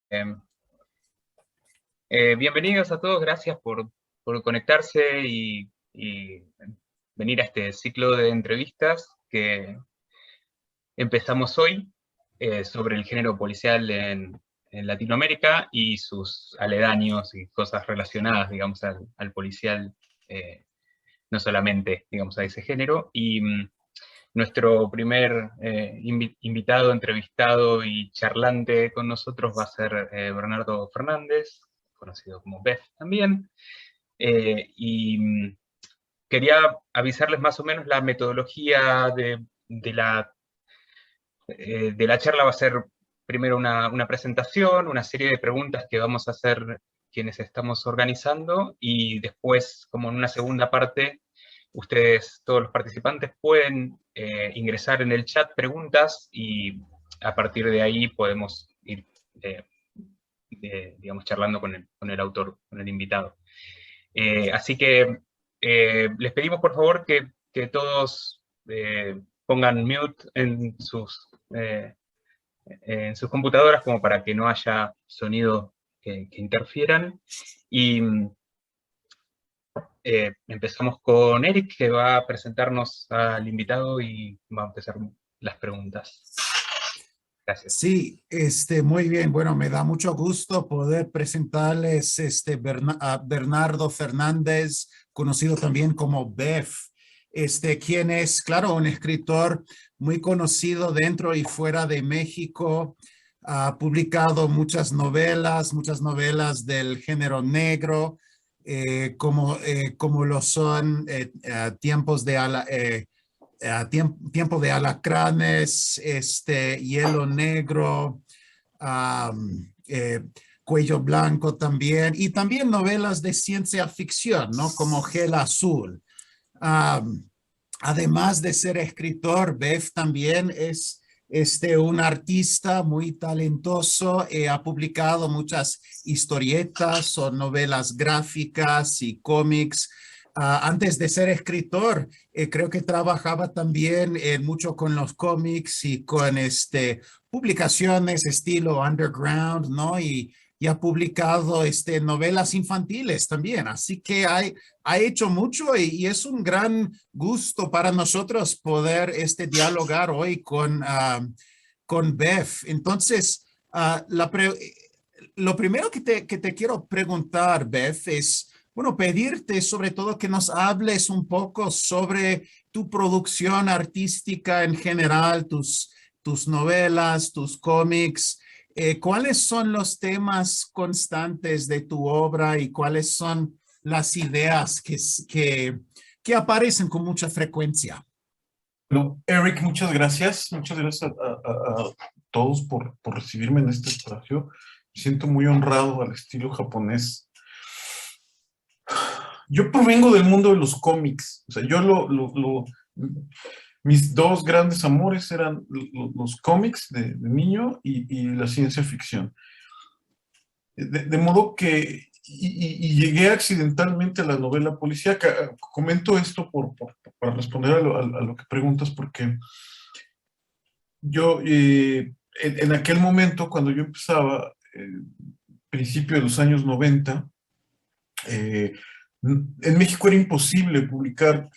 Em, Bienvenidos a todos, gracias por conectarse y venir a este ciclo de entrevistas que empezamos hoy sobre el género policial en Latinoamérica y sus aledaños y cosas relacionadas, digamos, al policial, no solamente, digamos, a ese género. Nuestro primer invitado, entrevistado y charlante con nosotros va a ser Bernardo Fernández, conocido como Bef también. Quería avisarles más o menos la metodología de la charla. Va a ser primero una presentación, una serie de preguntas que vamos a hacer quienes estamos organizando, y después, como en una segunda parte, ustedes, todos los participantes, pueden ingresar en el chat preguntas y a partir de ahí podemos ir, digamos, charlando con el autor, con el invitado. Así que les pedimos por favor que todos pongan mute en sus computadoras, como para que no haya sonido que interfieran. Y empezamos con Eric, que va a presentarnos al invitado y va a empezar las preguntas. Gracias. Sí, muy bien. Bueno, me da mucho gusto poder presentarles a Bernardo Fernández, conocido también como Bef, quien es, claro, un escritor muy conocido dentro y fuera de México. Ha publicado muchas novelas del género negro, como lo son Tiempos de Tiempo de Alacranes, Hielo Negro, Cuello Blanco también, y también novelas de ciencia ficción, ¿no? Como Gel Azul. Además de ser escritor, Bef también es un artista muy talentoso. Ha publicado muchas historietas o novelas gráficas y cómics. Antes de ser escritor, creo que trabajaba también mucho con los cómics y con publicaciones estilo underground, ¿no? Y ha publicado novelas infantiles también. Así que ha hecho mucho y es un gran gusto para nosotros poder dialogar hoy con Bef. Entonces, lo primero que te quiero preguntar, Bef, es, bueno, pedirte sobre todo que nos hables un poco sobre tu producción artística en general, tus novelas, tus cómics. ¿Cuáles son los temas constantes de tu obra y cuáles son las ideas que aparecen con mucha frecuencia? Bueno, Eric, muchas gracias. Muchas gracias a todos por recibirme en este espacio. Me siento muy honrado al estilo japonés. Yo provengo del mundo de los cómics. O sea, mis dos grandes amores eran los cómics de niño y la ciencia ficción. De modo que, llegué accidentalmente a la novela policíaca. Comento esto para responder a lo que preguntas, porque yo, en aquel momento, cuando yo empezaba, principio de los años 90, en México era imposible publicar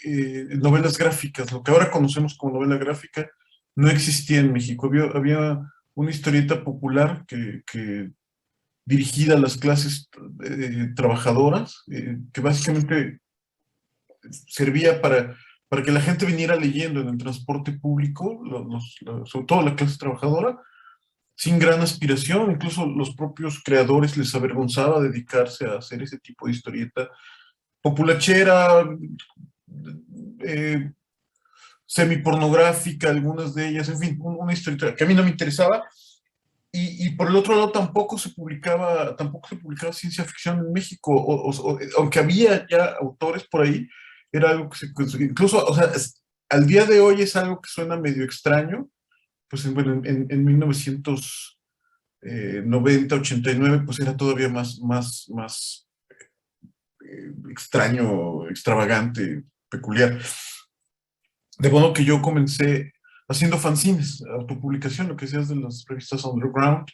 novelas gráficas. Lo que ahora conocemos como novela gráfica no existía en México. Había una historieta popular que dirigida a las clases trabajadoras, que básicamente servía para que la gente viniera leyendo en el transporte público, sobre todo la clase trabajadora, sin gran aspiración. Incluso los propios creadores les avergonzaba dedicarse a hacer ese tipo de historieta populachera, semipornográfica, algunas de ellas, en fin, una historieta que a mí no me interesaba. Y por el otro lado tampoco se publicaba ciencia ficción en México, aunque había ya autores por ahí. Era algo incluso, o sea, al día de hoy es algo que suena medio extraño. Pues bueno, en 1990, 89, pues era todavía más extraño, extravagante, peculiar. De modo que yo comencé haciendo fanzines, autopublicación, lo que decías de las revistas underground.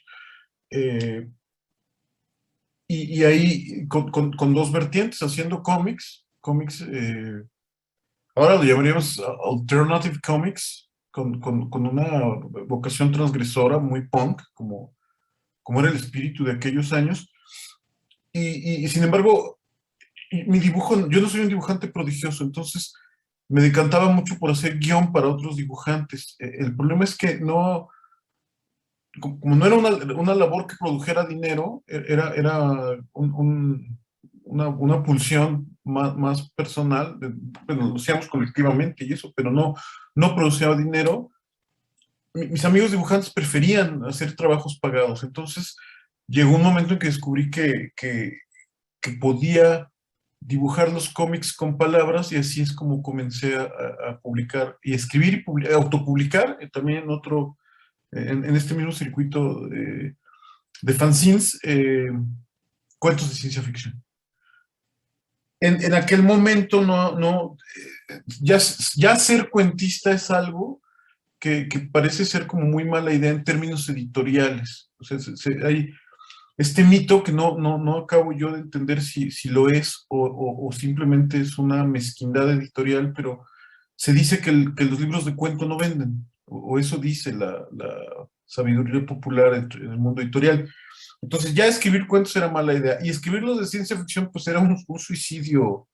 y ahí con dos vertientes, haciendo cómics, ahora lo llamaríamos alternative comics, con una vocación transgresora, muy punk, como era el espíritu de aquellos años. Y sin embargo, mi dibujo, yo no soy un dibujante prodigioso, entonces me decantaba mucho por hacer guión para otros dibujantes. El problema es que no, como no era una labor que produjera dinero, era una pulsión más personal, bueno, lo hacíamos colectivamente y eso, pero no producía dinero. Mis amigos dibujantes preferían hacer trabajos pagados, entonces llegó un momento en que descubrí que podía dibujar los cómics con palabras y así es como comencé a publicar y escribir y autopublicar también en este mismo circuito de fanzines, cuentos de ciencia ficción. En aquel momento ya ser cuentista es algo que parece ser como muy mala idea en términos editoriales. O sea, hay este mito que no acabo yo de entender si lo es o simplemente es una mezquindad editorial, pero se dice que los libros de cuento no venden, o eso dice la sabiduría popular en el mundo editorial. Entonces ya escribir cuentos era mala idea, y escribirlos de ciencia ficción pues era un suicidio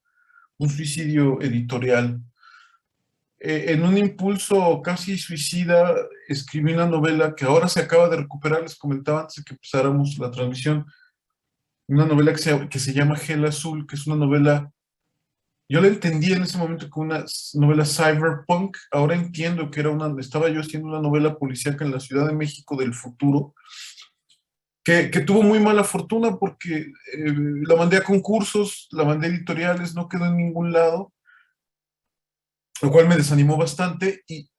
editorial. En un impulso casi suicida, escribí una novela que ahora se acaba de recuperar, les comentaba antes de que empezáramos la transmisión, una novela que se llama Gel Azul, que es una novela, yo la entendí en ese momento como una novela cyberpunk, ahora entiendo que estaba yo haciendo una novela policíaca en la Ciudad de México del futuro, que tuvo muy mala fortuna porque la mandé a concursos, la mandé a editoriales, no quedó en ningún lado, lo cual me desanimó bastante y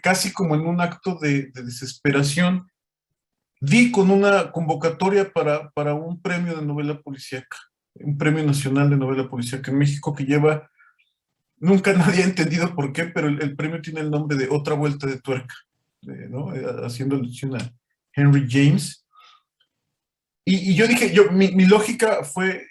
casi como en un acto de desesperación, di con una convocatoria para un premio de novela policíaca, un premio nacional de novela policíaca en México que lleva, nunca nadie ha entendido por qué, pero el premio tiene el nombre de Otra Vuelta de Tuerca, ¿no? Haciendo alusión a Henry James. Y yo dije, mi lógica fue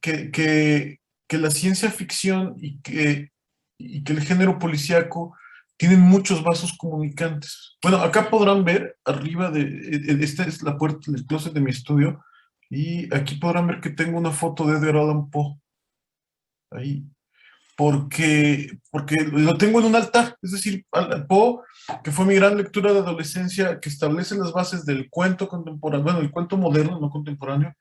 que la ciencia ficción y que el género policíaco tienen muchos vasos comunicantes. Bueno, acá podrán ver arriba esta es la puerta del closet de mi estudio, y aquí podrán ver que tengo una foto de Edgar Allan Poe, ahí, porque lo tengo en un altar, es decir, Poe, que fue mi gran lectura de adolescencia, que establece las bases del cuento contemporáneo, bueno, el cuento moderno, no contemporáneo,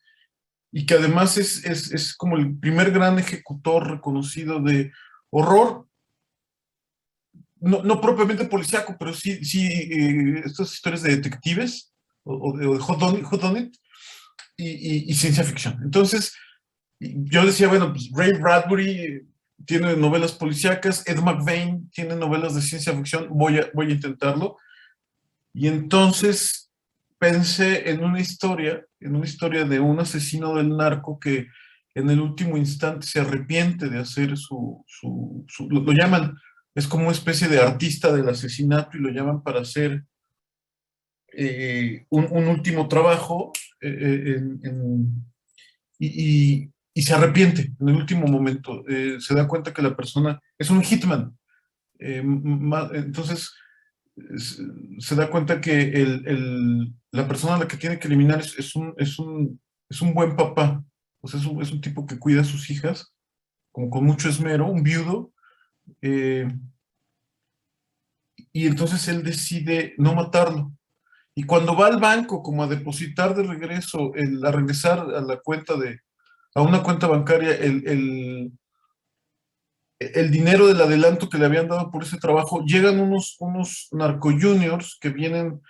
y que además es como el primer gran ejecutor reconocido de horror, no propiamente policíaco, pero sí estas historias de detectives o de whodunit y ciencia ficción. Entonces, yo decía, bueno, pues Ray Bradbury tiene novelas policíacas, Ed McBain tiene novelas de ciencia ficción, voy a intentarlo. Y entonces pensé en una historia de un asesino del narco que en el último instante se arrepiente de hacer lo llaman, es como una especie de artista del asesinato y lo llaman para hacer un último trabajo y se arrepiente en el último momento. Se da cuenta que la persona es un hitman. Entonces se da cuenta que la persona a la que tiene que eliminar es un buen papá. O sea, es un tipo que cuida a sus hijas como con mucho esmero, un viudo, eh, y entonces él decide no matarlo. Y cuando va al banco como a depositar de regreso, a regresar a una cuenta bancaria, el dinero del adelanto que le habían dado por ese trabajo, llegan unos narco juniors que vienen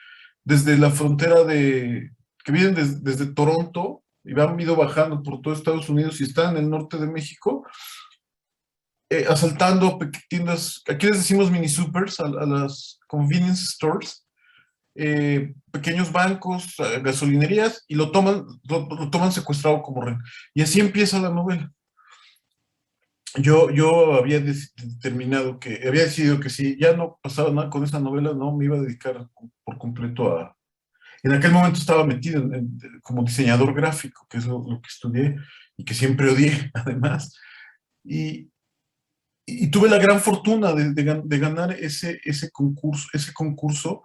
desde la frontera que vienen desde Toronto y han ido bajando por todo Estados Unidos y están en el norte de México, asaltando tiendas, aquí les decimos mini supers, a las convenience stores, pequeños bancos, gasolinerías, y lo toman secuestrado como rehén. Y así empieza la novela. Yo había decidido que si ya no pasaba nada con esa novela, no me iba a dedicar por completo En aquel momento estaba metido como diseñador gráfico, que es lo que estudié y que siempre odié, además. Y, y tuve la gran fortuna de ganar ese concurso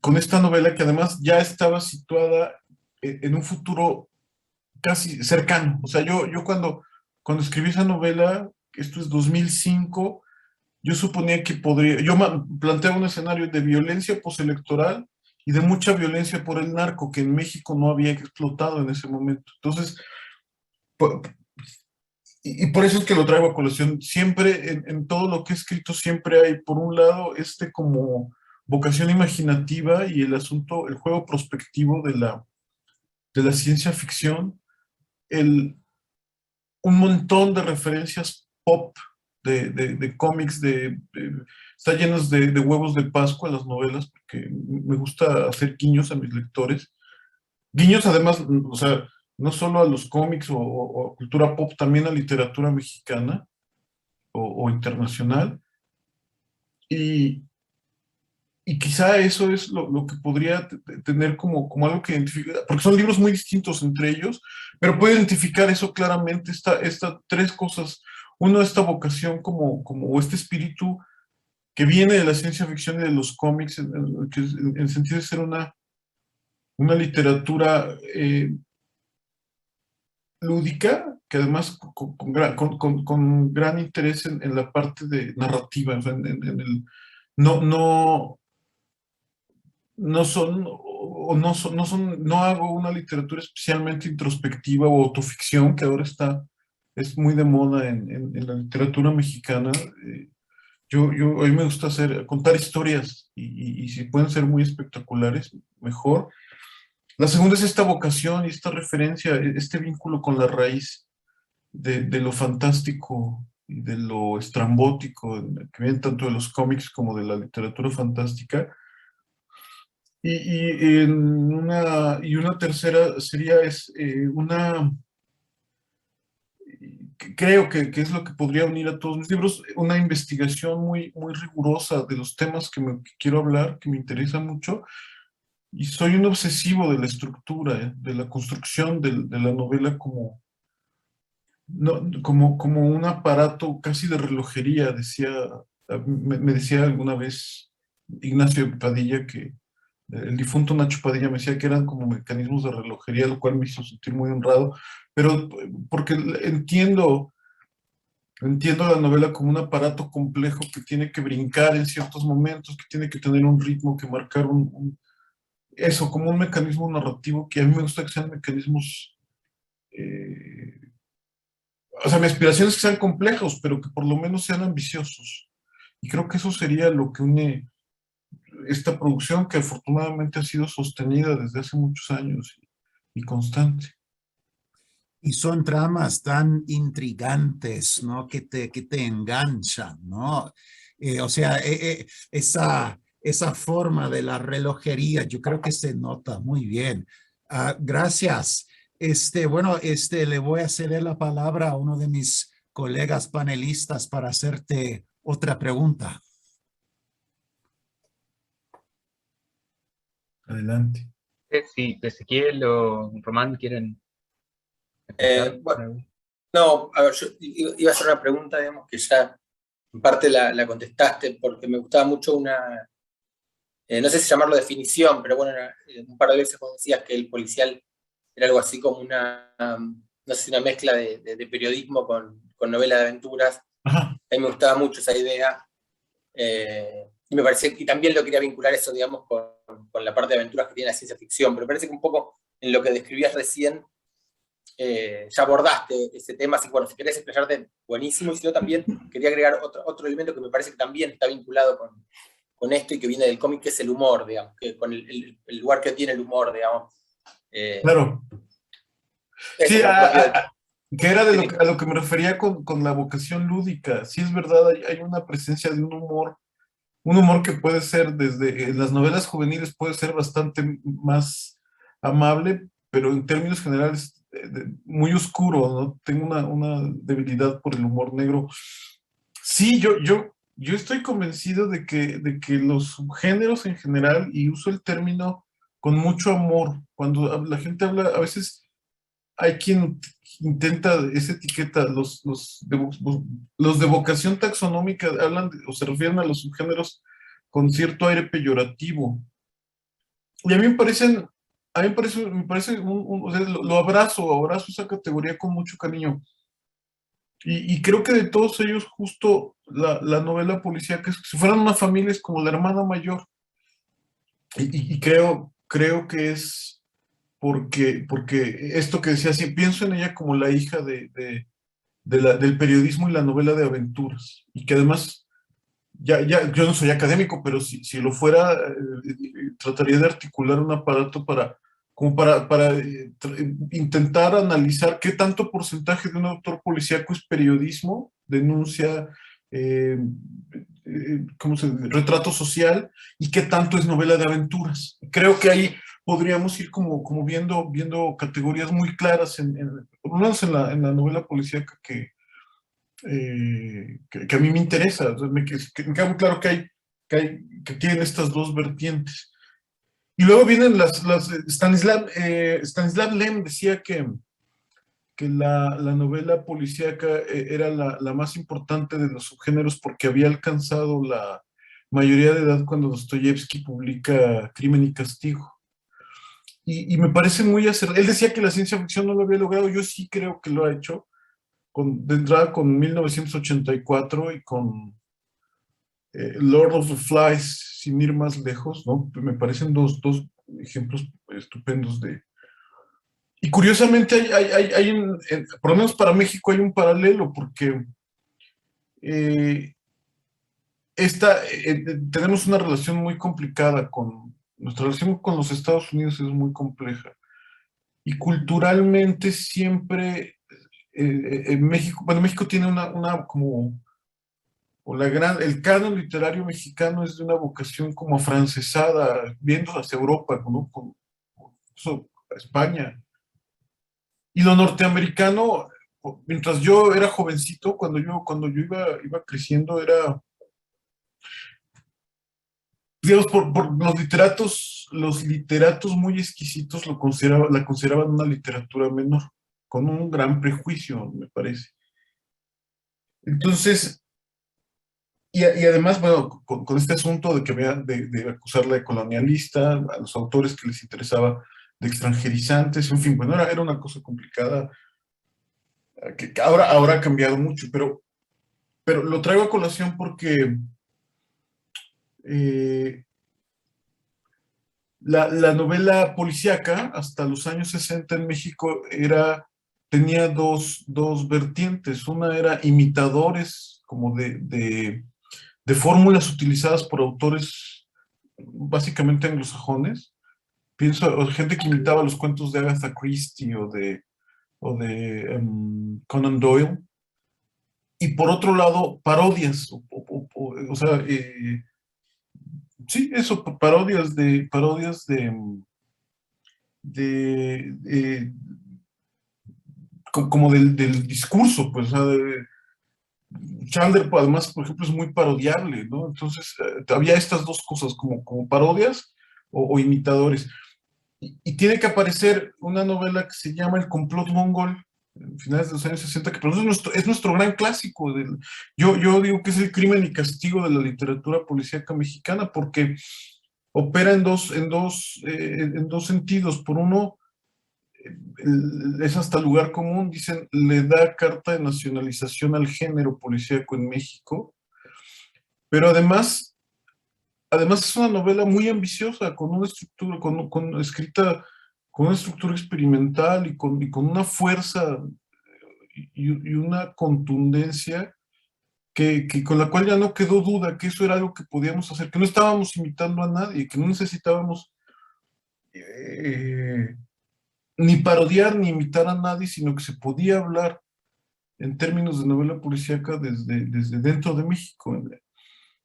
con esta novela que además ya estaba situada en un futuro casi cercano. O sea, yo cuando escribí esa novela, esto es 2005, yo suponía que podría, planteaba un escenario de violencia postelectoral y de mucha violencia por el narco que en México no había explotado en ese momento. Entonces, po- y por eso es que lo traigo a colación. Siempre, en todo lo que he escrito, siempre hay, por un lado, como vocación imaginativa y el asunto, el juego prospectivo de la ciencia ficción, el, un montón de referencias pop, de cómics, está llenos de huevos de Pascua las novelas, porque me gusta hacer guiños a mis lectores. Guiños además, o sea, no solo a los cómics o a cultura pop, también a literatura mexicana o internacional. Y, y quizá eso es lo que podría tener como algo que identificar, porque son libros muy distintos entre ellos, pero puede identificar eso claramente, esta tres cosas. Uno, esta vocación o este espíritu que viene de la ciencia ficción y de los cómics, en el sentido de ser una literatura lúdica, que además con gran interés en la parte de narrativa, o sea, no, no, no son, o no hago una literatura especialmente introspectiva o autoficción, que ahora es muy de moda en la literatura mexicana. A mí me gusta contar historias y si pueden ser muy espectaculares, mejor. La segunda es esta vocación y esta referencia, este vínculo con la raíz de lo fantástico y de lo estrambótico, que viene tanto de los cómics como de la literatura fantástica. Y una tercera sería creo que es lo que podría unir a todos mis libros, una investigación muy, muy rigurosa de los temas que quiero hablar, que me interesa mucho, y soy un obsesivo de la estructura, de la construcción de la novela como un aparato casi de relojería, me decía alguna vez Ignacio Padilla que el difunto Nacho Padilla me decía que eran como mecanismos de relojería, lo cual me hizo sentir muy honrado, pero porque entiendo la novela como un aparato complejo que tiene que brincar en ciertos momentos, que tiene que tener un ritmo, que marcar eso, como un mecanismo narrativo, que a mí me gusta que sean mecanismos, o sea, mi aspiración es que sean complejos, pero que por lo menos sean ambiciosos. Y creo que eso sería lo que une esta producción que afortunadamente ha sido sostenida desde hace muchos años y constante. Y son tramas tan intrigantes, ¿no? Que te enganchan, ¿no? O sea, esa forma de la relojería, yo creo que se nota muy bien. Gracias. Bueno, le voy a ceder la palabra a uno de mis colegas panelistas para hacerte otra pregunta. Adelante. Si Ezequiel o Román quieren empezar. Bueno, no, a ver, yo iba a hacer una pregunta, digamos, que ya en parte la contestaste, porque me gustaba mucho no sé si llamarlo definición, pero bueno, un par de veces vos decías que el policial era algo así como no sé, una mezcla de periodismo con novela de aventuras. Ajá. A mí me gustaba mucho esa idea. Y me parece, y también lo quería vincular eso, digamos, con la parte de aventuras que tiene la ciencia ficción, pero me parece que un poco en lo que describías recién, ya abordaste ese tema, así que bueno, si querés explayarte, buenísimo, y si no también quería agregar otro elemento que me parece que también está vinculado con esto y que viene del cómic, que es el humor, digamos, con el lugar que tiene el humor, digamos. Claro. Sí, que era a lo que me refería con la vocación lúdica. Sí, es verdad, hay una presencia de un humor que puede ser en las novelas juveniles puede ser bastante más amable, pero en términos generales muy oscuro, ¿no? Tengo una debilidad por el humor negro. Sí, yo estoy convencido de que los subgéneros en general, y uso el término con mucho amor. Cuando la gente habla, a veces hay quien intenta esa etiqueta, los de vocación taxonómica hablan o se refieren a los subgéneros con cierto aire peyorativo. Y a mí me parece o sea, lo abrazo esa categoría con mucho cariño. Y creo que de todos ellos, justo la novela policíaca, es que si fueran una familia, es como la hermana mayor. Y creo que es porque esto que decía, sí, pienso en ella como la hija del periodismo y la novela de aventuras. Y que además, yo no soy académico, pero si lo fuera, trataría de articular un aparato para intentar analizar qué tanto porcentaje de un autor policíaco es periodismo, denuncia, retrato social, y qué tanto es novela de aventuras. Creo que ahí podríamos ir como viendo categorías muy claras, por lo menos en la novela policíaca que a mí me interesa. O sea, me queda muy claro que tienen estas dos vertientes. Y luego vienen Stanislav Lem decía que la novela policíaca era la más importante de los subgéneros porque había alcanzado la mayoría de edad cuando Dostoyevsky publica Crimen y Castigo. Y me parece muy acertado. Él decía que la ciencia ficción no lo había logrado, yo sí creo que lo ha hecho, de entrada con 1984 y con Lord of the Flies, sin ir más lejos, ¿no? Me parecen dos ejemplos estupendos de... Y curiosamente por lo menos para México hay un paralelo, porque tenemos una relación muy complicada nuestra relación con los Estados Unidos es muy compleja. Y culturalmente siempre México tiene el canon literario mexicano es de una vocación como afrancesada, viendo hacia Europa, ¿no? A España. Y lo norteamericano, mientras yo era jovencito, cuando yo iba creciendo, era, digamos, por los literatos muy exquisitos la consideraban una literatura menor, con un gran prejuicio, me parece. Entonces, y además, bueno, con este asunto de acusarla de colonialista, a los autores que les interesaba de extranjerizantes, en fin, bueno, era una cosa complicada, que ahora ha cambiado mucho, pero lo traigo a colación porque la novela policíaca hasta los años 60 en México tenía dos vertientes. Una era imitadores como de fórmulas utilizadas por autores básicamente anglosajones. Pienso gente que imitaba los cuentos de Agatha Christie o de Conan Doyle. Y por otro lado, parodias, o sea, sí, eso, como del discurso, pues, o sea, Chandler, además, por ejemplo, es muy parodiable, ¿no? Entonces, había estas dos cosas, como parodias o imitadores. Y tiene que aparecer una novela que se llama El complot mongol, en finales de los años 60, que es nuestro gran clásico. Yo digo que es el crimen y castigo de la literatura policíaca mexicana, porque opera en dos sentidos. Por uno, es hasta lugar común, dicen, le da carta de nacionalización al género policíaco en México, pero además es una novela muy ambiciosa, con una estructura, escrita con una estructura experimental y con una fuerza y una contundencia con la cual ya no quedó duda que eso era algo que podíamos hacer, que no estábamos imitando a nadie, que no necesitábamos ni parodiar ni imitar a nadie, sino que se podía hablar en términos de novela policíaca desde dentro de México.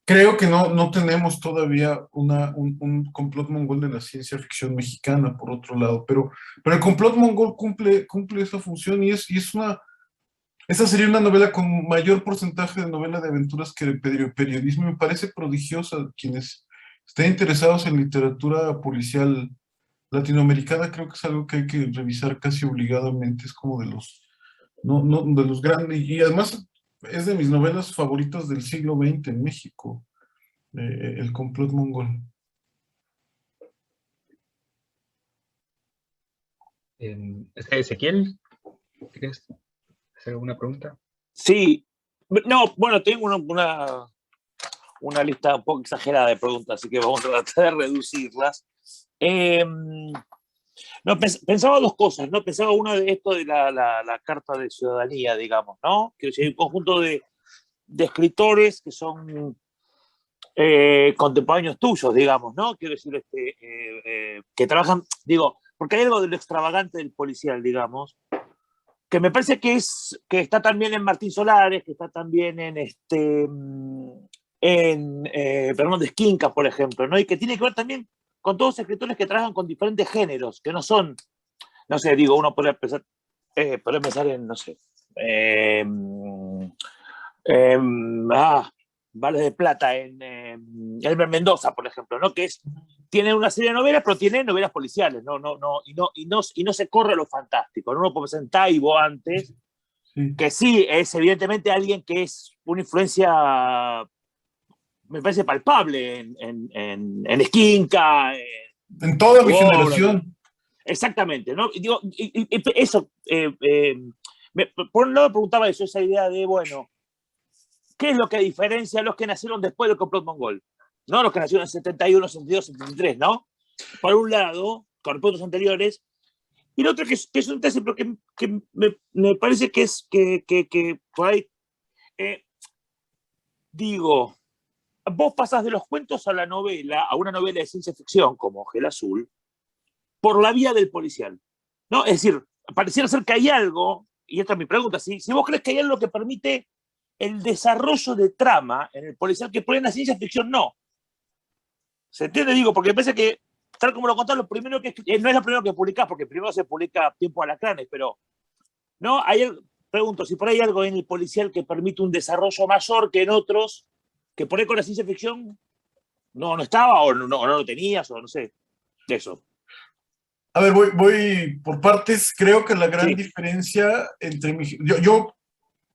Creo que no tenemos todavía un complot mongol de la ciencia ficción mexicana, por otro lado, pero el complot mongol cumple esa función y esa sería una novela con mayor porcentaje de novela de aventuras que de periodismo. Me parece prodigiosa. Quienes estén interesados en literatura policial latinoamericana creo que es algo que hay que revisar casi obligadamente, es como de los, no, de los grandes, y además es de mis novelas favoritas del siglo XX en México, El complot mongol. Ezequiel, ¿quieres hacer alguna pregunta? Sí, no, bueno, tengo una lista un poco exagerada de preguntas, así que vamos a tratar de reducirlas. No, pensaba dos cosas, ¿no? Pensaba una de esto de la Carta de Ciudadanía, digamos, ¿no? Que hay un conjunto de escritores que son contemporáneos tuyos, digamos, ¿no? Quiero decir, que trabajan, digo, porque hay algo de lo extravagante del policial, digamos, que me parece que está también en Martín Solares, que está también en Fernández Quinca, por ejemplo, ¿no? Y que tiene que ver también con todos los escritores que trabajan con diferentes géneros, que no son, no sé, digo, uno puede pensar en, no sé, Vales de Plata, en Elmer Mendoza, por ejemplo, ¿no? Tiene una serie de novelas, pero tiene novelas policiales, y no se corre a lo fantástico, ¿no? Uno puede pensar en Taibo antes, Sí. que sí, es evidentemente alguien que es una influencia, me parece palpable, en Esquinca, En toda mi obra. generación. Exactamente, ¿no? Y digo, eso, por un lado preguntaba eso, esa idea de, bueno, ¿qué es lo que diferencia a los que nacieron después del complot mongol? No los que nacieron en 71, 72, 73, ¿no? Por un lado, con respecto anteriores, y lo otro que es un test, pero que me parece que es que por ahí, digo, vos pasás de los cuentos a la novela, a una novela de ciencia ficción como Gel Azul, por la vía del policial, ¿no? Es decir, pareciera ser que hay algo, y esta es mi pregunta, si vos crees que hay algo que permite el desarrollo de trama en el policial que por ahí en la ciencia ficción no. ¿Se entiende? Digo, porque parece que, tal como lo contás, lo primero que no es lo primero que publicás, porque primero se publica Tiempo Alacranes, pero no pregunto si por ahí hay algo en el policial que permite un desarrollo mayor que en otros, que por ahí con la ciencia ficción no estaba, o no lo tenías, o no sé, de eso. A ver, voy por partes. Creo que la gran Sí. diferencia entre yo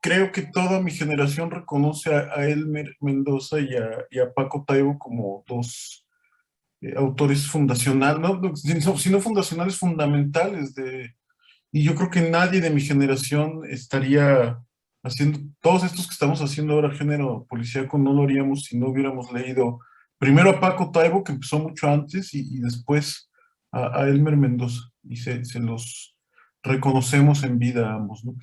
creo que toda mi generación reconoce a Elmer Mendoza y a Paco Taibo como dos autores fundacionales, si no fundacionales, fundamentales y yo creo que nadie de mi generación estaría haciendo, todos estos que estamos haciendo ahora, género policíaco, no lo haríamos si no hubiéramos leído primero a Paco Taibo, que empezó mucho antes, y después a Elmer Mendoza, y se los reconocemos en vida a ambos, ¿no?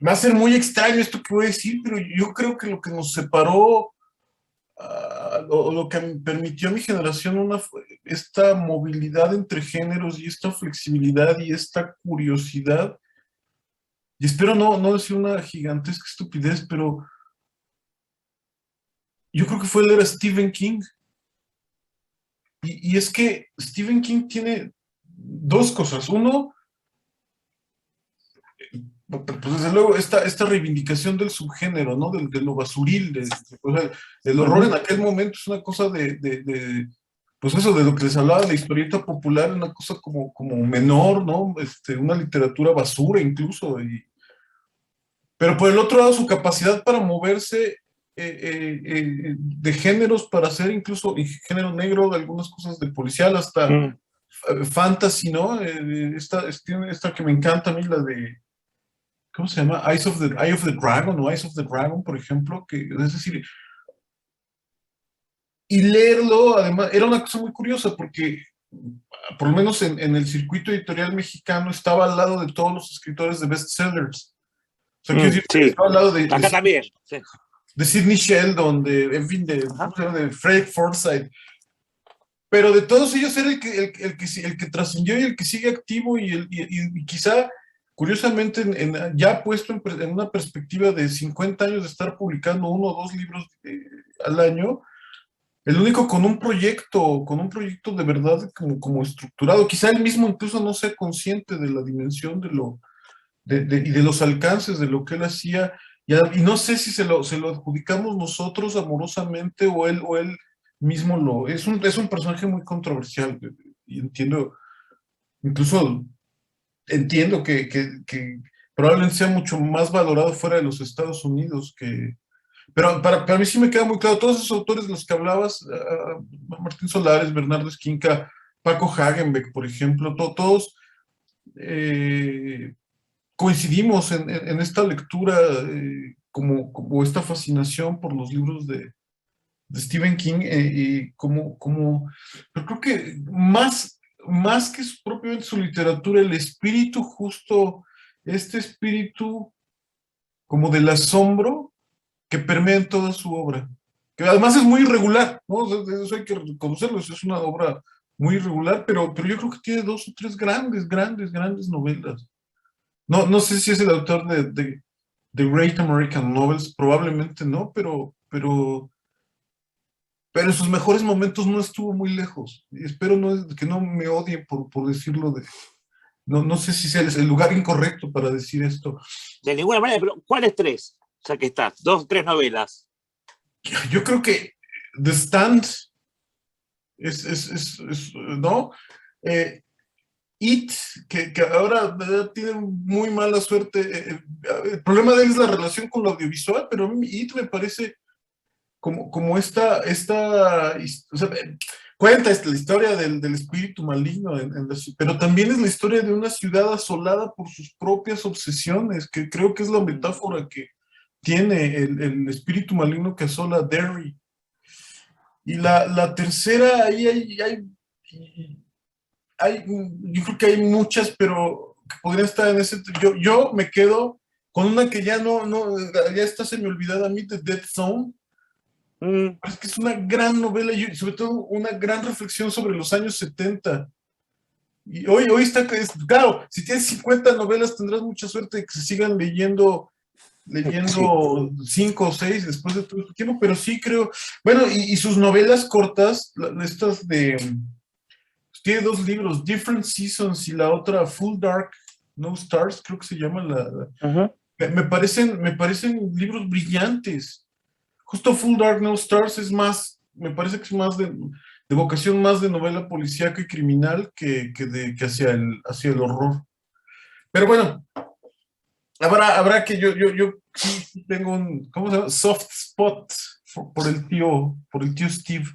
Va a ser muy extraño esto que voy a decir, pero yo creo que lo que nos separó, o lo que permitió a mi generación esta movilidad entre géneros y esta flexibilidad y esta curiosidad, y espero no decir una gigantesca estupidez, pero yo creo que fue leer a Stephen King. Y es que Stephen King tiene dos cosas. Uno, pues desde luego, esta reivindicación del subgénero, ¿no? De lo basuril, o sea, el horror en aquel momento es una cosa pues eso, de lo que les hablaba de la historieta popular, una cosa como menor, ¿no? Una literatura basura incluso. Pero por el otro lado, su capacidad para moverse de géneros, para hacer incluso género negro, de algunas cosas de policial, hasta fantasy, ¿no? Esta que me encanta a mí, la de, ¿cómo se llama? Eye of the Dragon, o Eyes of the Dragon, por ejemplo, que es decir, y leerlo, además, era una cosa muy curiosa, porque por lo menos en el circuito editorial mexicano estaba al lado de todos los escritores de bestsellers. O sea, quiero decir, Sí. estaba al lado Acá también. Sí. De Sidney Sheldon, en fin, de Fred Forsyth. Pero de todos ellos era el que trascendió y el que sigue activo y quizá, curiosamente, ya puesto en una perspectiva de 50 años de estar publicando 1 o 2 libros al año, el único con un proyecto de verdad como estructurado. Quizá él mismo incluso no sea consciente de la dimensión y de los alcances de lo que él hacía. Y no sé si se lo adjudicamos nosotros amorosamente o él mismo es un personaje muy controversial, y incluso entiendo que probablemente sea mucho más valorado fuera de los Estados Unidos pero para mí sí me queda muy claro, todos esos autores de los que hablabas, Martín Solares, Bernardo Esquinca, Paco Hagenbeck, por ejemplo, todos coincidimos en esta lectura, como esta fascinación por los libros de Stephen King, y pero creo que más que propiamente su literatura, el espíritu justo, este espíritu como del asombro que permea en toda su obra, que además es muy irregular, ¿no? O sea, eso hay que reconocerlo, es una obra muy irregular, pero yo creo que tiene 2 o 3 grandes novelas. No sé si es el autor de Great American Novels, probablemente no, pero en sus mejores momentos no estuvo muy lejos. Y espero que no me odie por decirlo no sé si sea el lugar incorrecto para decir esto. De ninguna manera, pero ¿cuáles 3? O sea que estás, 2, 3 novelas. Yo creo que The Stand ¿no? It, que ahora tiene muy mala suerte. El problema de él es la relación con lo audiovisual, pero a mí It me parece como esta, o sea, cuenta la historia del espíritu maligno, pero también es la historia de una ciudad asolada por sus propias obsesiones, que creo que es la metáfora que tiene el espíritu maligno que asola a Derry. Y la tercera, ahí yo creo que hay muchas, pero que podrían estar en ese. Yo me quedo con una que ya ya está semi-olvidada a mí, The Dead Zone. Es que es una gran novela y sobre todo una gran reflexión sobre los años 70. Y hoy está, claro, si tienes 50 novelas tendrás mucha suerte de que se sigan leyendo Sí. 5 o 6 después de todo este tiempo, pero sí creo, bueno, y sus novelas cortas, estas tiene 2 libros, Different Seasons y la otra Full Dark, No Stars, creo que se llama me parecen libros brillantes. Justo Full Dark No Stars me parece que es más de vocación más de novela policíaca y criminal que hacia el horror. Pero bueno, habrá que yo sí tengo un, ¿cómo se llama? Soft spot por el tío Steve.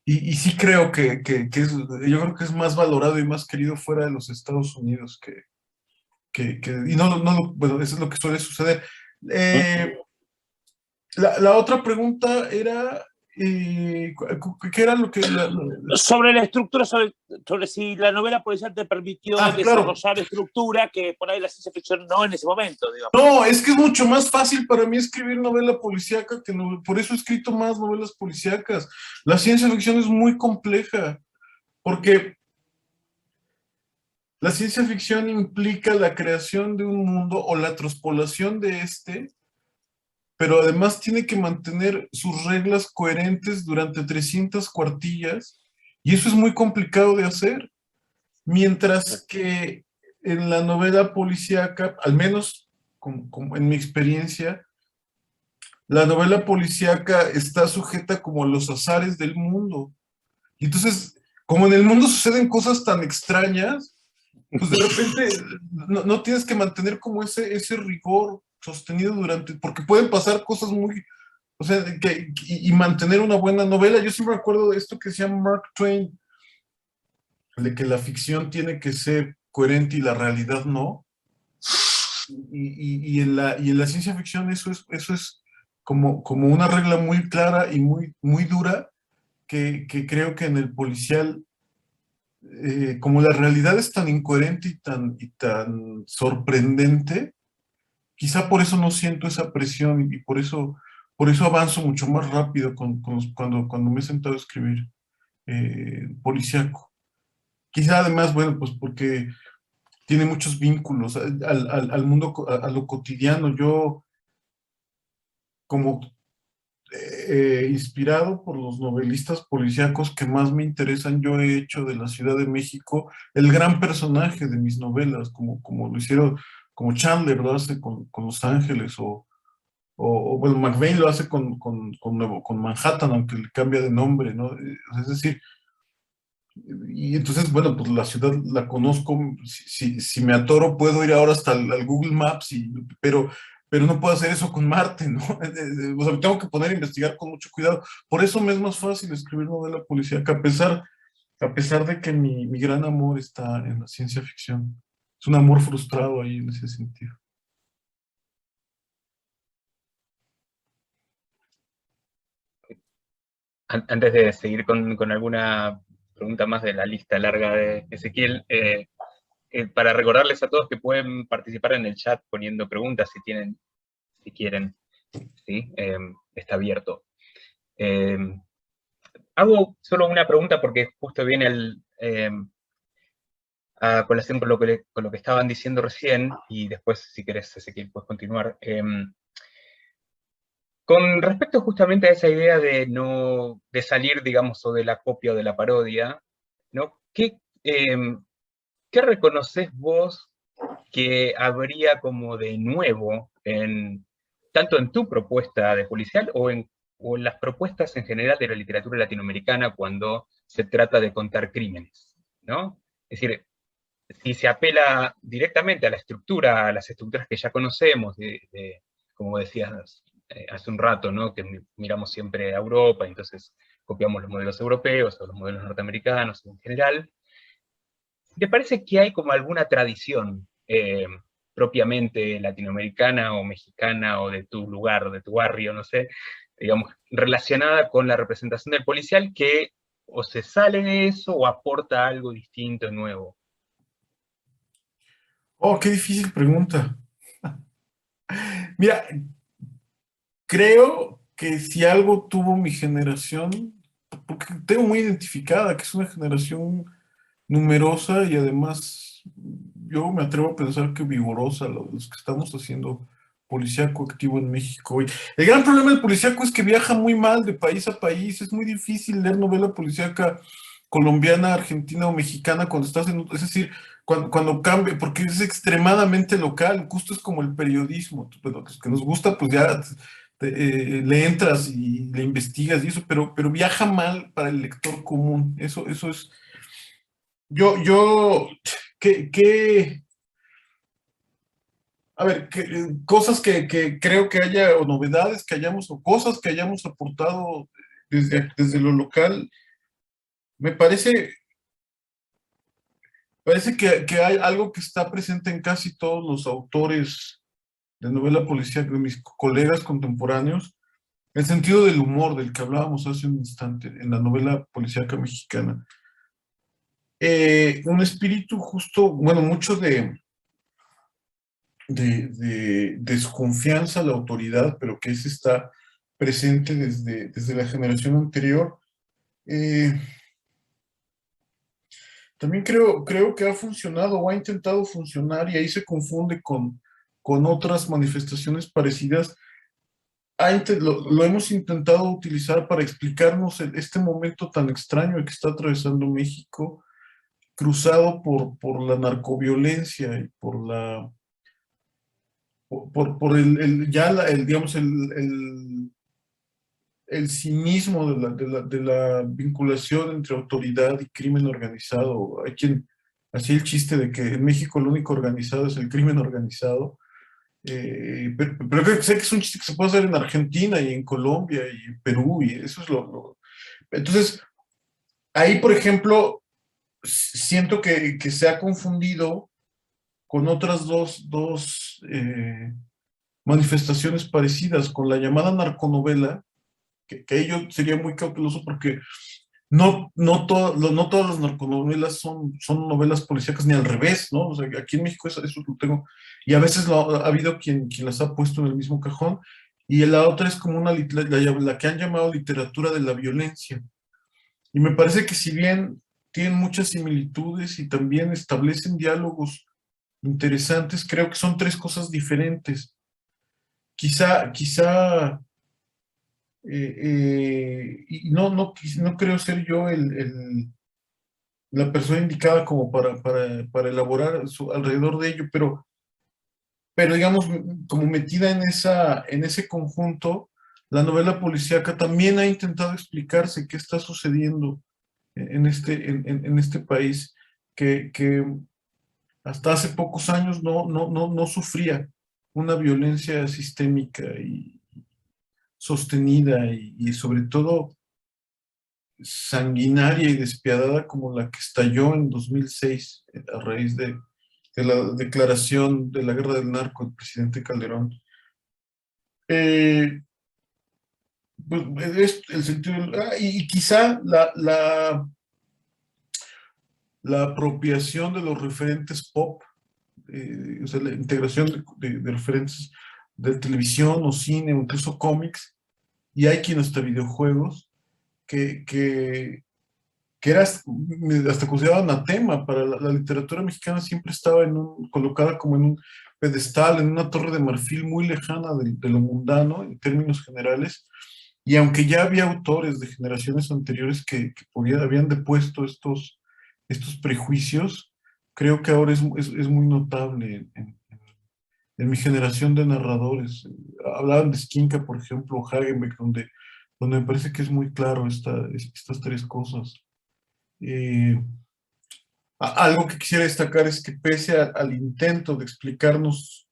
Y sí creo yo creo que es más valorado y más querido fuera de los Estados Unidos y bueno, eso es lo que suele suceder. La otra pregunta era, ¿qué era lo que...? Sobre la estructura, sobre si la novela policial te permitió desarrollar claro. Estructura que por ahí la ciencia ficción no en ese momento, digamos. No, es que es mucho más fácil para mí escribir novela policíaca por eso he escrito más novelas policíacas. La ciencia ficción es muy compleja, porque la ciencia ficción implica la creación de un mundo o la transpolación de pero además tiene que mantener sus reglas coherentes durante 300 cuartillas, y eso es muy complicado de hacer. Mientras que en la novela policíaca, al menos como en mi experiencia, la novela policíaca está sujeta como a los azares del mundo. Y entonces, como en el mundo suceden cosas tan extrañas, pues de repente no tienes que mantener como ese rigor sostenido porque pueden pasar cosas o sea, y mantener una buena novela. Yo siempre me acuerdo de esto que decía Mark Twain, de que la ficción tiene que ser coherente y la realidad no. Y en la ciencia ficción eso es como una regla muy clara y muy dura, que creo que en el policial, como la realidad es tan incoherente y tan sorprendente, quizá por eso no siento esa presión y por eso avanzo mucho más rápido cuando me he sentado a escribir policíaco. Quizá además, bueno, pues porque tiene muchos vínculos al mundo, a lo cotidiano. Yo, como inspirado por los novelistas policíacos que más me interesan, yo he hecho de la Ciudad de México el gran personaje de mis novelas, como lo hicieron, como Chandler lo hace con Los Ángeles, o bueno, McVeigh lo hace con Manhattan, aunque le cambia de nombre, ¿no? Es decir, y entonces, bueno, pues la ciudad la conozco, si me atoro puedo ir ahora hasta al Google Maps, pero no puedo hacer eso con Marte, ¿no? O sea, me tengo que poner a investigar con mucho cuidado. Por eso me es más fácil escribir novela policíaca, a pesar de que mi gran amor está en la ciencia ficción. Es un amor frustrado ahí en ese sentido. Antes de seguir con alguna pregunta más de la lista larga de Ezequiel, para recordarles a todos que pueden participar en el chat poniendo preguntas si quieren, ¿sí? Está abierto. Hago solo una pregunta porque justo viene a colación con lo que estaban diciendo recién, y después, si querés, Ezequiel, puedes continuar. Con respecto justamente a esa idea de salir, digamos, o de la copia o de la parodia, ¿no? ¿Qué reconoces vos que habría como de nuevo, tanto en tu propuesta de policial o en las propuestas en general de la literatura latinoamericana cuando se trata de contar crímenes, ¿no? Es decir, si se apela directamente a a las estructuras que ya conocemos, como decías hace un rato, ¿no? Que miramos siempre a Europa, entonces copiamos los modelos europeos o los modelos norteamericanos en general. ¿Te parece que hay como alguna tradición propiamente latinoamericana o mexicana o de tu lugar, o de tu barrio, no sé, digamos, relacionada con la representación del policial que o se sale de eso o aporta algo distinto, nuevo? Oh, qué difícil pregunta. Mira, creo que si algo tuvo mi generación, porque tengo muy identificada que es una generación numerosa y además yo me atrevo a pensar que vigorosa, los que estamos haciendo policíaco activo en México hoy. El gran problema del policíaco es que viaja muy mal de país a país, es muy difícil leer novela policíaca colombiana, argentina o mexicana cuando estás es decir, cuando cambia, porque es extremadamente local, justo es como el periodismo, pero los que nos gusta, pues ya le entras y le investigas y eso, pero viaja mal para el lector común, eso es, yo, ¿qué? A ver, cosas que creo que haya, o novedades que hayamos, o cosas que hayamos aportado desde lo local, me parece que hay algo que está presente en casi todos los autores de novela policíaca, de mis colegas contemporáneos, el sentido del humor del que hablábamos hace un instante en la novela policíaca mexicana. Un espíritu justo, bueno, mucho de desconfianza a la autoridad, pero que ese está presente desde la generación anterior. También creo que ha funcionado o ha intentado funcionar y ahí se confunde con otras manifestaciones parecidas. Lo hemos intentado utilizar para explicarnos este momento tan extraño que está atravesando México, cruzado por la narcoviolencia y por digamos, el cinismo de la vinculación entre autoridad y crimen organizado. Hay quien hacía el chiste de que en México lo único organizado es el crimen organizado. Pero creo que sé que es un chiste que se puede hacer en Argentina y en Colombia y en Perú, y eso es Entonces, ahí, por ejemplo, siento que se ha confundido con otras dos manifestaciones parecidas, con la llamada narconovela, que yo sería muy cauteloso porque no todas las narconovelas son novelas policíacas, ni al revés, ¿no? O sea, aquí en México eso lo tengo, y a veces ha habido quien las ha puesto en el mismo cajón, y la otra es como la que han llamado literatura de la violencia. Y me parece que si bien tienen muchas similitudes y también establecen diálogos interesantes, creo que son tres cosas diferentes. Quizá y no creo ser yo la persona indicada como para elaborar alrededor de ello, pero digamos, como metida en ese conjunto, la novela policíaca también ha intentado explicarse qué está sucediendo en este país, que hasta hace pocos años no sufría una violencia sistémica y sostenida y sobre todo sanguinaria y despiadada como la que estalló en 2006 a raíz de la declaración de la guerra del narco del presidente Calderón. Pues, es el sentido, y quizá la apropiación de los referentes pop, o sea, la integración de referentes de televisión o cine o incluso cómics, y hay quien hasta videojuegos, que era hasta considerado anatema para la literatura mexicana, siempre estaba colocada como en un pedestal, en una torre de marfil muy lejana de lo mundano en términos generales, y aunque ya había autores de generaciones anteriores que habían depuesto estos prejuicios, creo que ahora es muy notable en mi generación de narradores. Hablaban de Skinka, por ejemplo, Hagenbeck, donde me parece que es muy claro estas tres cosas. Algo que quisiera destacar es que pese al intento de explicarnos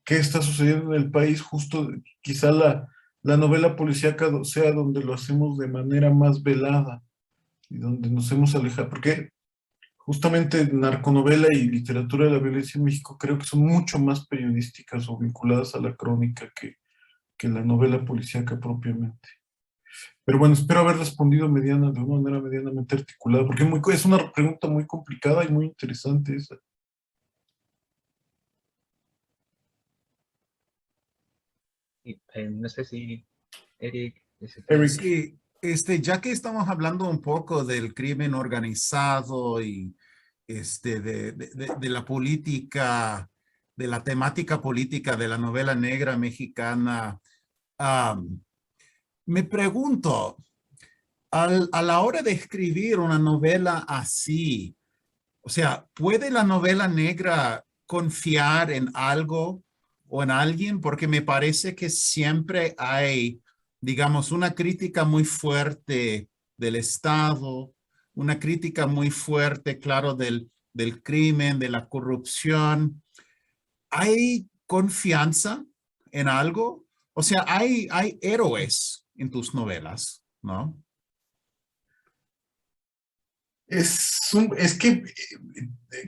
qué está sucediendo en el país, justo quizá la novela policíaca sea donde lo hacemos de manera más velada y donde nos hemos alejado, porque justamente narconovela y literatura de la violencia en México creo que son mucho más periodísticas o vinculadas a la crónica que la novela policíaca propiamente. Pero bueno, espero haber respondido de una manera medianamente articulada, porque es una pregunta muy complicada y muy interesante esa. No sé si Eric... Eric. Sí, ya que estamos hablando un poco del crimen organizado y de la política, de la temática política de la novela negra mexicana, me pregunto, a la hora de escribir una novela así, o sea, ¿puede la novela negra confiar en algo o en alguien? Porque me parece que siempre hay, digamos, una crítica muy fuerte del Estado, una crítica muy fuerte, claro, del crimen, de la corrupción. ¿Hay confianza en algo? O sea, hay héroes en tus novelas, ¿no? Es que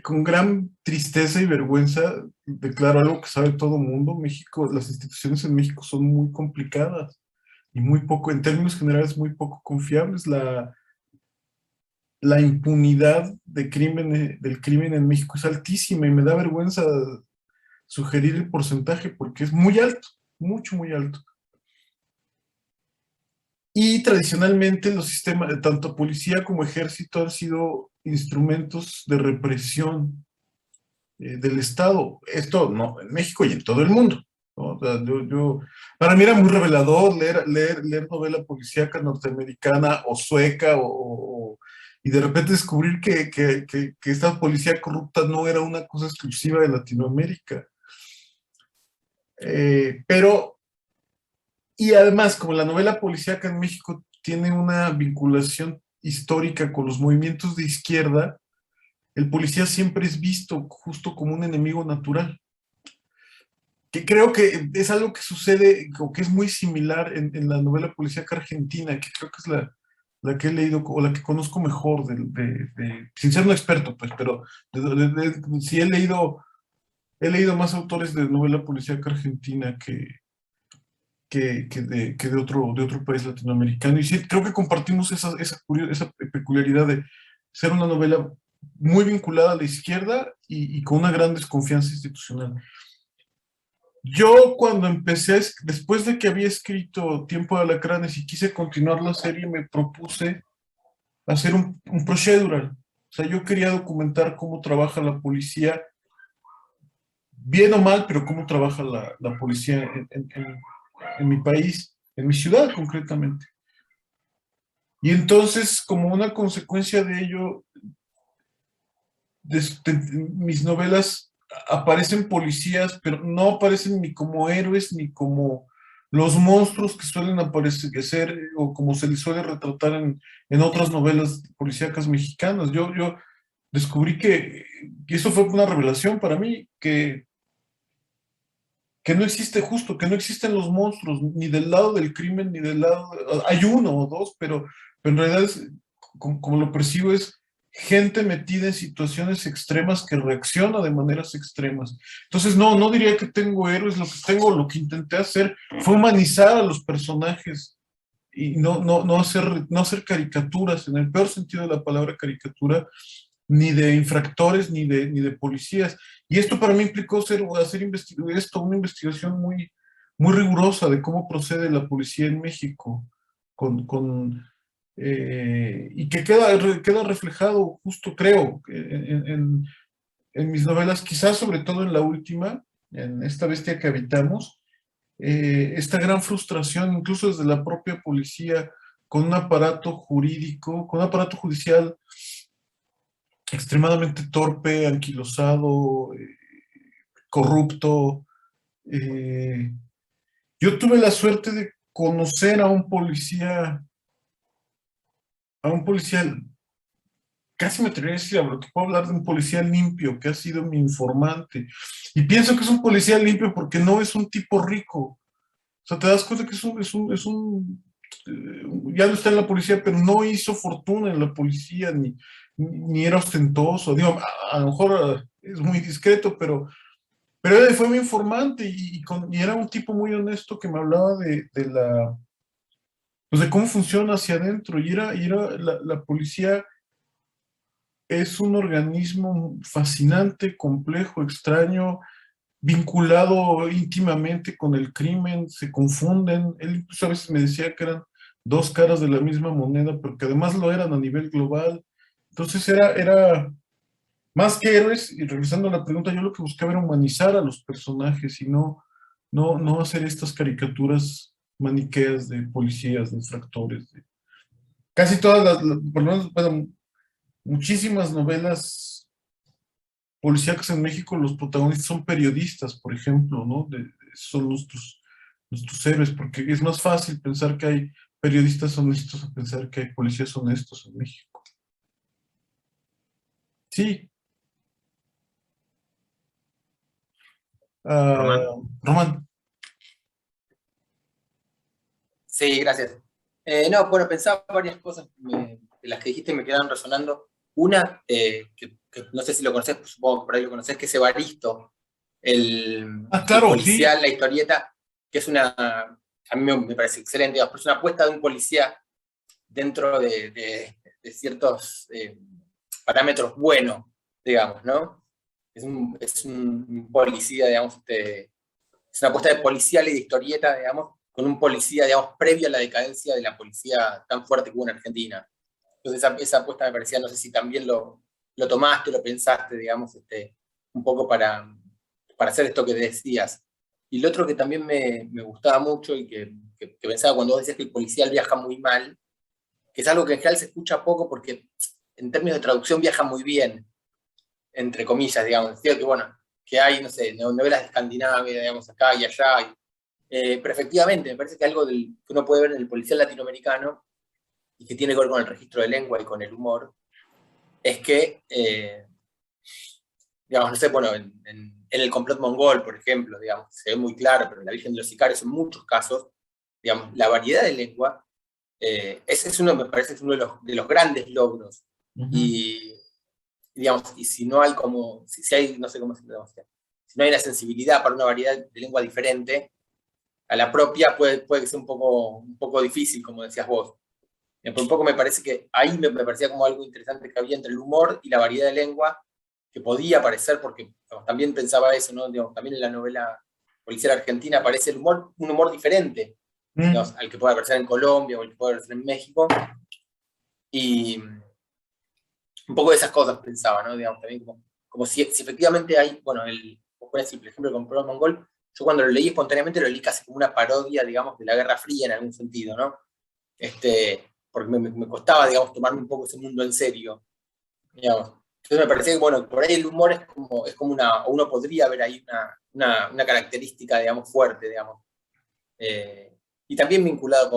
con gran tristeza y vergüenza declaro algo que sabe todo el mundo. México, las instituciones en México son muy complicadas y muy poco, en términos generales, muy poco confiables. La impunidad del crimen en México es altísima y me da vergüenza sugerir el porcentaje porque es muy alto, mucho, muy alto. Y tradicionalmente los sistemas, tanto policía como ejército, han sido instrumentos de represión del Estado. Esto no, en México y en todo el mundo, ¿no? O sea, para mí era muy revelador leer novela policíaca norteamericana o sueca y de repente descubrir que esta policía corrupta no era una cosa exclusiva de Latinoamérica. Y además, como la novela policíaca en México tiene una vinculación histórica con los movimientos de izquierda, el policía siempre es visto justo como un enemigo natural. Que creo que es algo que sucede, o que es muy similar en la novela policíaca argentina, que creo que es la que he leído, o la que conozco mejor, sin ser un experto, pues, pero sí he leído más autores de novela policíaca argentina que de otro país latinoamericano. Y sí, creo que compartimos esa peculiaridad de ser una novela muy vinculada a la izquierda y con una gran desconfianza institucional. Yo cuando empecé, después de que había escrito Tiempo de Alacranes y quise continuar la serie, me propuse hacer un procedural. O sea, yo quería documentar cómo trabaja la policía, bien o mal, pero cómo trabaja la policía en mi país, en mi ciudad concretamente. Y entonces, como una consecuencia de ello, mis novelas aparecen policías, pero no aparecen ni como héroes ni como los monstruos que suelen aparecer o como se les suele retratar en otras novelas policíacas mexicanas. Yo descubrí que eso fue una revelación para mí, que no existe justo, que no existen los monstruos, ni del lado del crimen, ni del lado, hay uno o dos, pero en realidad como lo percibo es gente metida en situaciones extremas que reacciona de maneras extremas. Entonces no diría que tengo héroes, lo que intenté hacer fue humanizar a los personajes y no hacer caricaturas, en el peor sentido de la palabra caricatura, ni de infractores, ni de policías. Y esto para mí implicó hacer una investigación muy, muy rigurosa de cómo procede la policía en México, y que queda reflejado, justo creo, en mis novelas, quizás sobre todo en la última, en Esta bestia que habitamos, esta gran frustración, incluso desde la propia policía, con un aparato jurídico, con un aparato judicial extremadamente torpe, anquilosado, corrupto. Yo tuve la suerte de conocer a un policía, casi me atrevería a decir, a lo que puedo hablar de un policía limpio, que ha sido mi informante. Y pienso que es un policía limpio porque no es un tipo rico. O sea, te das cuenta que ya no está en la policía, pero no hizo fortuna en la policía, ni era ostentoso. Digo, a lo mejor es muy discreto, pero él fue mi informante y era un tipo muy honesto que me hablaba pues de cómo funciona hacia adentro. Y era la policía es un organismo fascinante, complejo, extraño, vinculado íntimamente con el crimen, se confunden. Él incluso a veces me decía que eran dos caras de la misma moneda, porque además lo eran a nivel global. Entonces era más que héroes, y regresando a la pregunta, yo lo que buscaba era humanizar a los personajes y no hacer estas caricaturas maniqueas de policías, de infractores. Casi todas por lo menos, bueno, muchísimas novelas policíacas en México, los protagonistas son periodistas, por ejemplo, ¿no? Son nuestros héroes, porque es más fácil pensar que hay periodistas honestos a pensar que hay policías honestos en México. Sí. Román. Sí, gracias. No, bueno, pensaba varias cosas de las que dijiste me quedaron resonando. Una, que no sé si lo conoces, supongo que por ahí lo conoces, que es Evaristo, Claro, el policial, sí. la historieta, que es a mí me parece excelente, pero es una apuesta de un policía dentro de ciertos parámetros buenos, digamos, ¿no? Es un policía, digamos, es una apuesta de policial y de historieta, digamos, con un policía, digamos, previo a la decadencia de la policía tan fuerte que hubo en Argentina. Entonces esa apuesta me parecía, no sé si también lo tomaste, lo pensaste, digamos, un poco para hacer esto que decías. Y lo otro que también me gustaba mucho y que pensaba cuando vos decías que el policial viaja muy mal, que es algo que en general se escucha poco porque en términos de traducción viaja muy bien, entre comillas, digamos. Decía que, bueno, que hay, no sé, novelas de Escandinavia, digamos, acá y allá. Pero efectivamente, me parece que algo que uno puede ver en el policial latinoamericano y que tiene que ver con el registro de lengua y con el humor, es que, digamos, no sé, bueno, en el complot mongol, por ejemplo, digamos, se ve muy claro, pero en la Virgen de los Sicarios, en muchos casos, digamos, la variedad de lengua, me parece que es uno de los grandes logros. Y, digamos, y si no hay como, si hay, no sé cómo se llama, si no hay una sensibilidad para una variedad de lengua diferente, a la propia puede que sea un poco difícil, como decías vos. Por un poco me parece que ahí me parecía como algo interesante que había entre el humor y la variedad de lengua, que podía aparecer, porque digamos, también pensaba eso, ¿no? Digamos, también en la novela policial argentina aparece el humor, un humor diferente, digamos, al que puede aparecer en Colombia o al que puede aparecer en México. Y un poco de esas cosas pensaba, ¿no? Digamos, también como si efectivamente hay, bueno, vos ponés el ejemplo con Complot Mongol, yo cuando lo leí espontáneamente lo leí casi como una parodia, digamos, de la Guerra Fría en algún sentido, ¿no? Porque me costaba, digamos, tomarme un poco ese mundo en serio, digamos. Entonces me parecía que, bueno, por ahí el humor es como una, uno podría ver ahí una característica, digamos, fuerte, digamos. Y también vinculado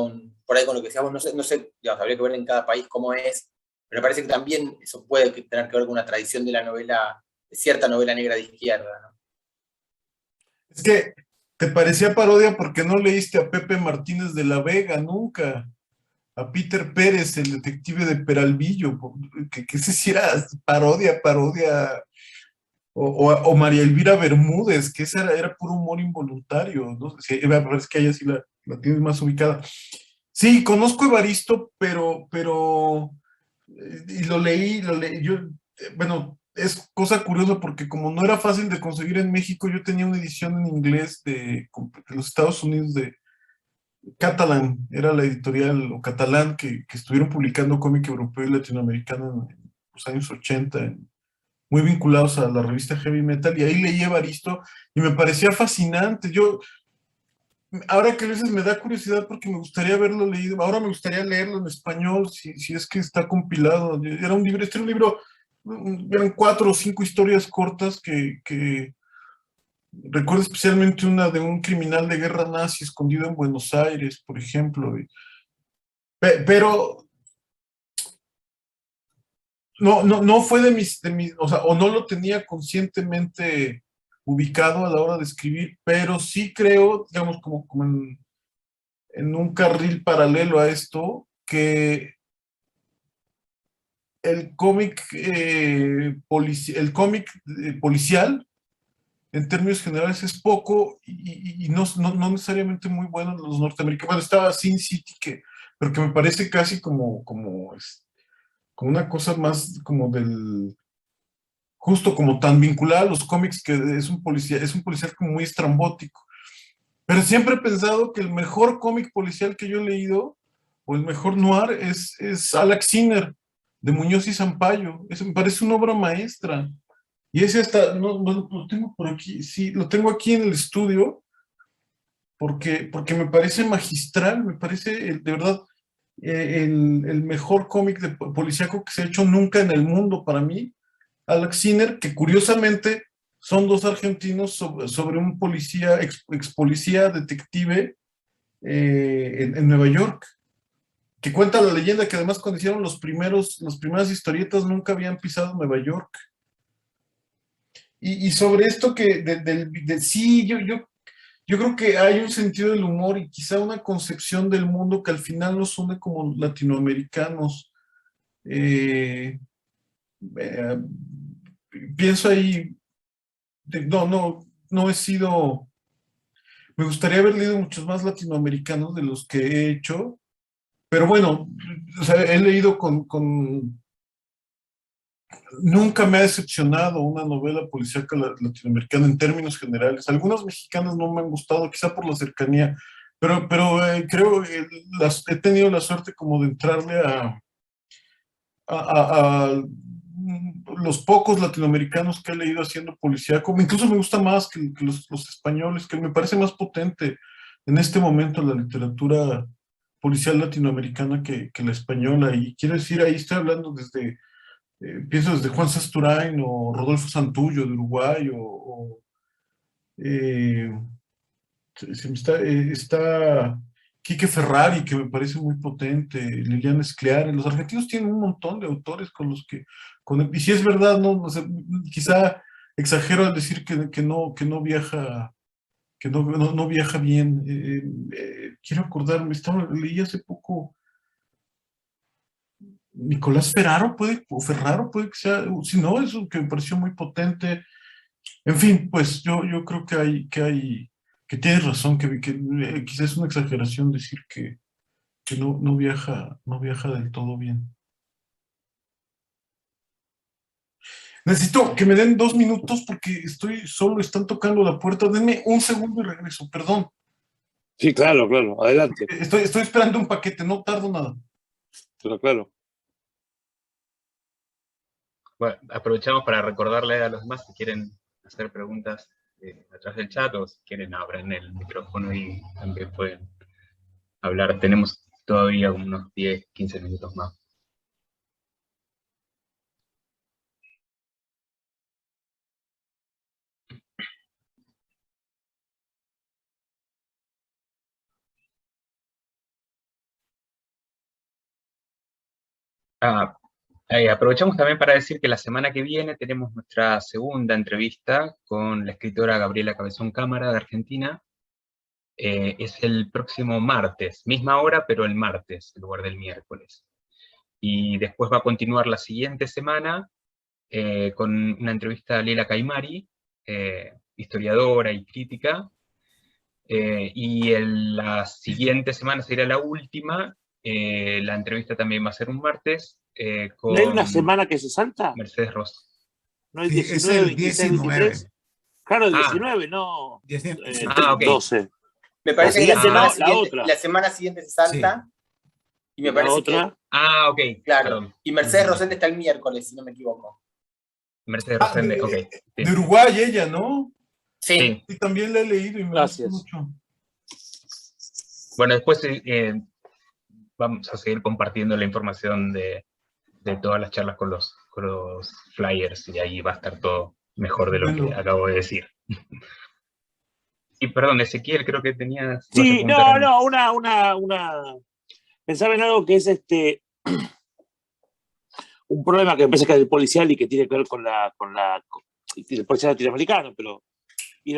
por ahí con lo que decíamos, no sé, digamos, habría que ver en cada país cómo es, pero me parece que también eso puede tener que ver con una tradición de la novela, de cierta novela negra de izquierda, ¿no? Es que te parecía parodia porque no leíste a Pepe Martínez de la Vega nunca, a Peter Pérez, el detective de Peralvillo, que ese sí era parodia, o María Elvira Bermúdez, que esa era puro humor involuntario, ¿no? Sí, me parece que ella sí la tienes más ubicada. Sí, conozco a Evaristo, y lo leí, bueno, es cosa curiosa porque como no era fácil de conseguir en México, yo tenía una edición en inglés de los Estados Unidos de Catalan, era la editorial, o Catalán, que estuvieron publicando cómic europeo y latinoamericano en los años 80, muy vinculados a la revista Heavy Metal, y ahí leí Evaristo y me parecía fascinante. Ahora que a veces me da curiosidad porque me gustaría haberlo leído, ahora me gustaría leerlo en español, si es que está compilado. Era un libro, eran 4 o 5 historias cortas que recuerdo especialmente una de un criminal de guerra nazi escondido en Buenos Aires, por ejemplo. Pero no fue o sea, o no lo tenía conscientemente ubicado a la hora de escribir, pero sí creo, digamos, como en un carril paralelo a esto, que el cómic policial, en términos generales, es poco y no necesariamente muy bueno en los norteamericanos. Bueno, estaba Sin City, pero que me parece casi como una cosa más como justo como tan vinculada a los cómics, que es un policía como muy estrambótico. Pero siempre he pensado que el mejor cómic policial que yo he leído, o el mejor noir, es Alex Sinner, de Muñoz y Sampaio. Eso me parece una obra maestra. Y ese hasta, no, lo tengo por aquí, sí, lo tengo aquí en el estudio, porque me parece magistral, me parece, de verdad, el mejor cómic de policíaco que se ha hecho nunca en el mundo para mí. Alex Sinner, que curiosamente son dos argentinos sobre un policía, ex policía detective en Nueva York, que cuenta la leyenda que además cuando hicieron las primeras historietas nunca habían pisado Nueva York. Y sobre esto sí, yo creo que hay un sentido del humor y quizá una concepción del mundo que al final nos une como latinoamericanos. Eh, eh, Pienso ahí, no he sido, me gustaría haber leído muchos más latinoamericanos de los que he hecho, pero bueno, o sea, he leído nunca me ha decepcionado una novela policíaca latinoamericana en términos generales. Algunas mexicanas no me han gustado, quizá por la cercanía, pero creo que he tenido la suerte como de entrarle a los pocos latinoamericanos que he leído haciendo policíaco. Incluso me gusta más que los españoles, que me parece más potente en este momento la literatura policial latinoamericana que la española. Y quiero decir, ahí estoy hablando pienso desde Juan Sasturain o Rodolfo Santullo de Uruguay, eh, está Quique Ferrari, que me parece muy potente, Liliana Scliare. Los argentinos tienen un montón de autores con los que, y si es verdad, no sé, quizá exagero al decir que no viaja, no viaja bien. Quiero acordarme, leí hace poco Nicolás Ferraro puede que sea, si no, eso que me pareció muy potente. En fin, pues yo creo que tienes razón, que quizás es una exageración decir que no viaja del todo bien. Necesito que me den 2 minutos porque estoy solo, están tocando la puerta. Denme un segundo y regreso, perdón. Sí, claro, adelante. Estoy esperando un paquete, no tardo nada. Claro. Bueno, aprovechamos para recordarle a los demás si quieren hacer preguntas atrás del chat o si quieren abren el micrófono y también pueden hablar. Tenemos todavía unos 10, 15 minutos más. Aprovechamos también para decir que la semana que viene tenemos nuestra segunda entrevista con la escritora Gabriela Cabezón Cámara de Argentina. Es el próximo martes, misma hora, pero el martes, en lugar del miércoles. Y después va a continuar la siguiente semana con una entrevista a Leila Caimari, historiadora y crítica. Y la siguiente semana sería la última. La entrevista también va a ser un martes con ¿No hay una semana que se salta? Mercedes Ross. ¿No hay Sí, 19, es el 26, 19. 23? Claro, el Ah. 19, no. 19. Ok. 12. Me parece La que la siguiente semana, no, la siguiente, otra. la semana siguiente se salta. Y me La parece otra. Ok. que, claro. Perdón. Y Mercedes Rosende está el miércoles, si no me equivoco. Mercedes Ah, Rosende, ok. Sí. de Uruguay ella, ¿no? Sí. Sí. Y también la he leído y me Gracias. gusta mucho. Bueno, después vamos a seguir compartiendo la información de todas las charlas con los flyers, y ahí va a estar todo mejor de lo que Bueno. acabo de decir. Y perdón, Ezequiel, creo que tenías... Sí, pensaba en algo que es un problema que me parece que es el policial y que tiene que ver con el policial latinoamericano, y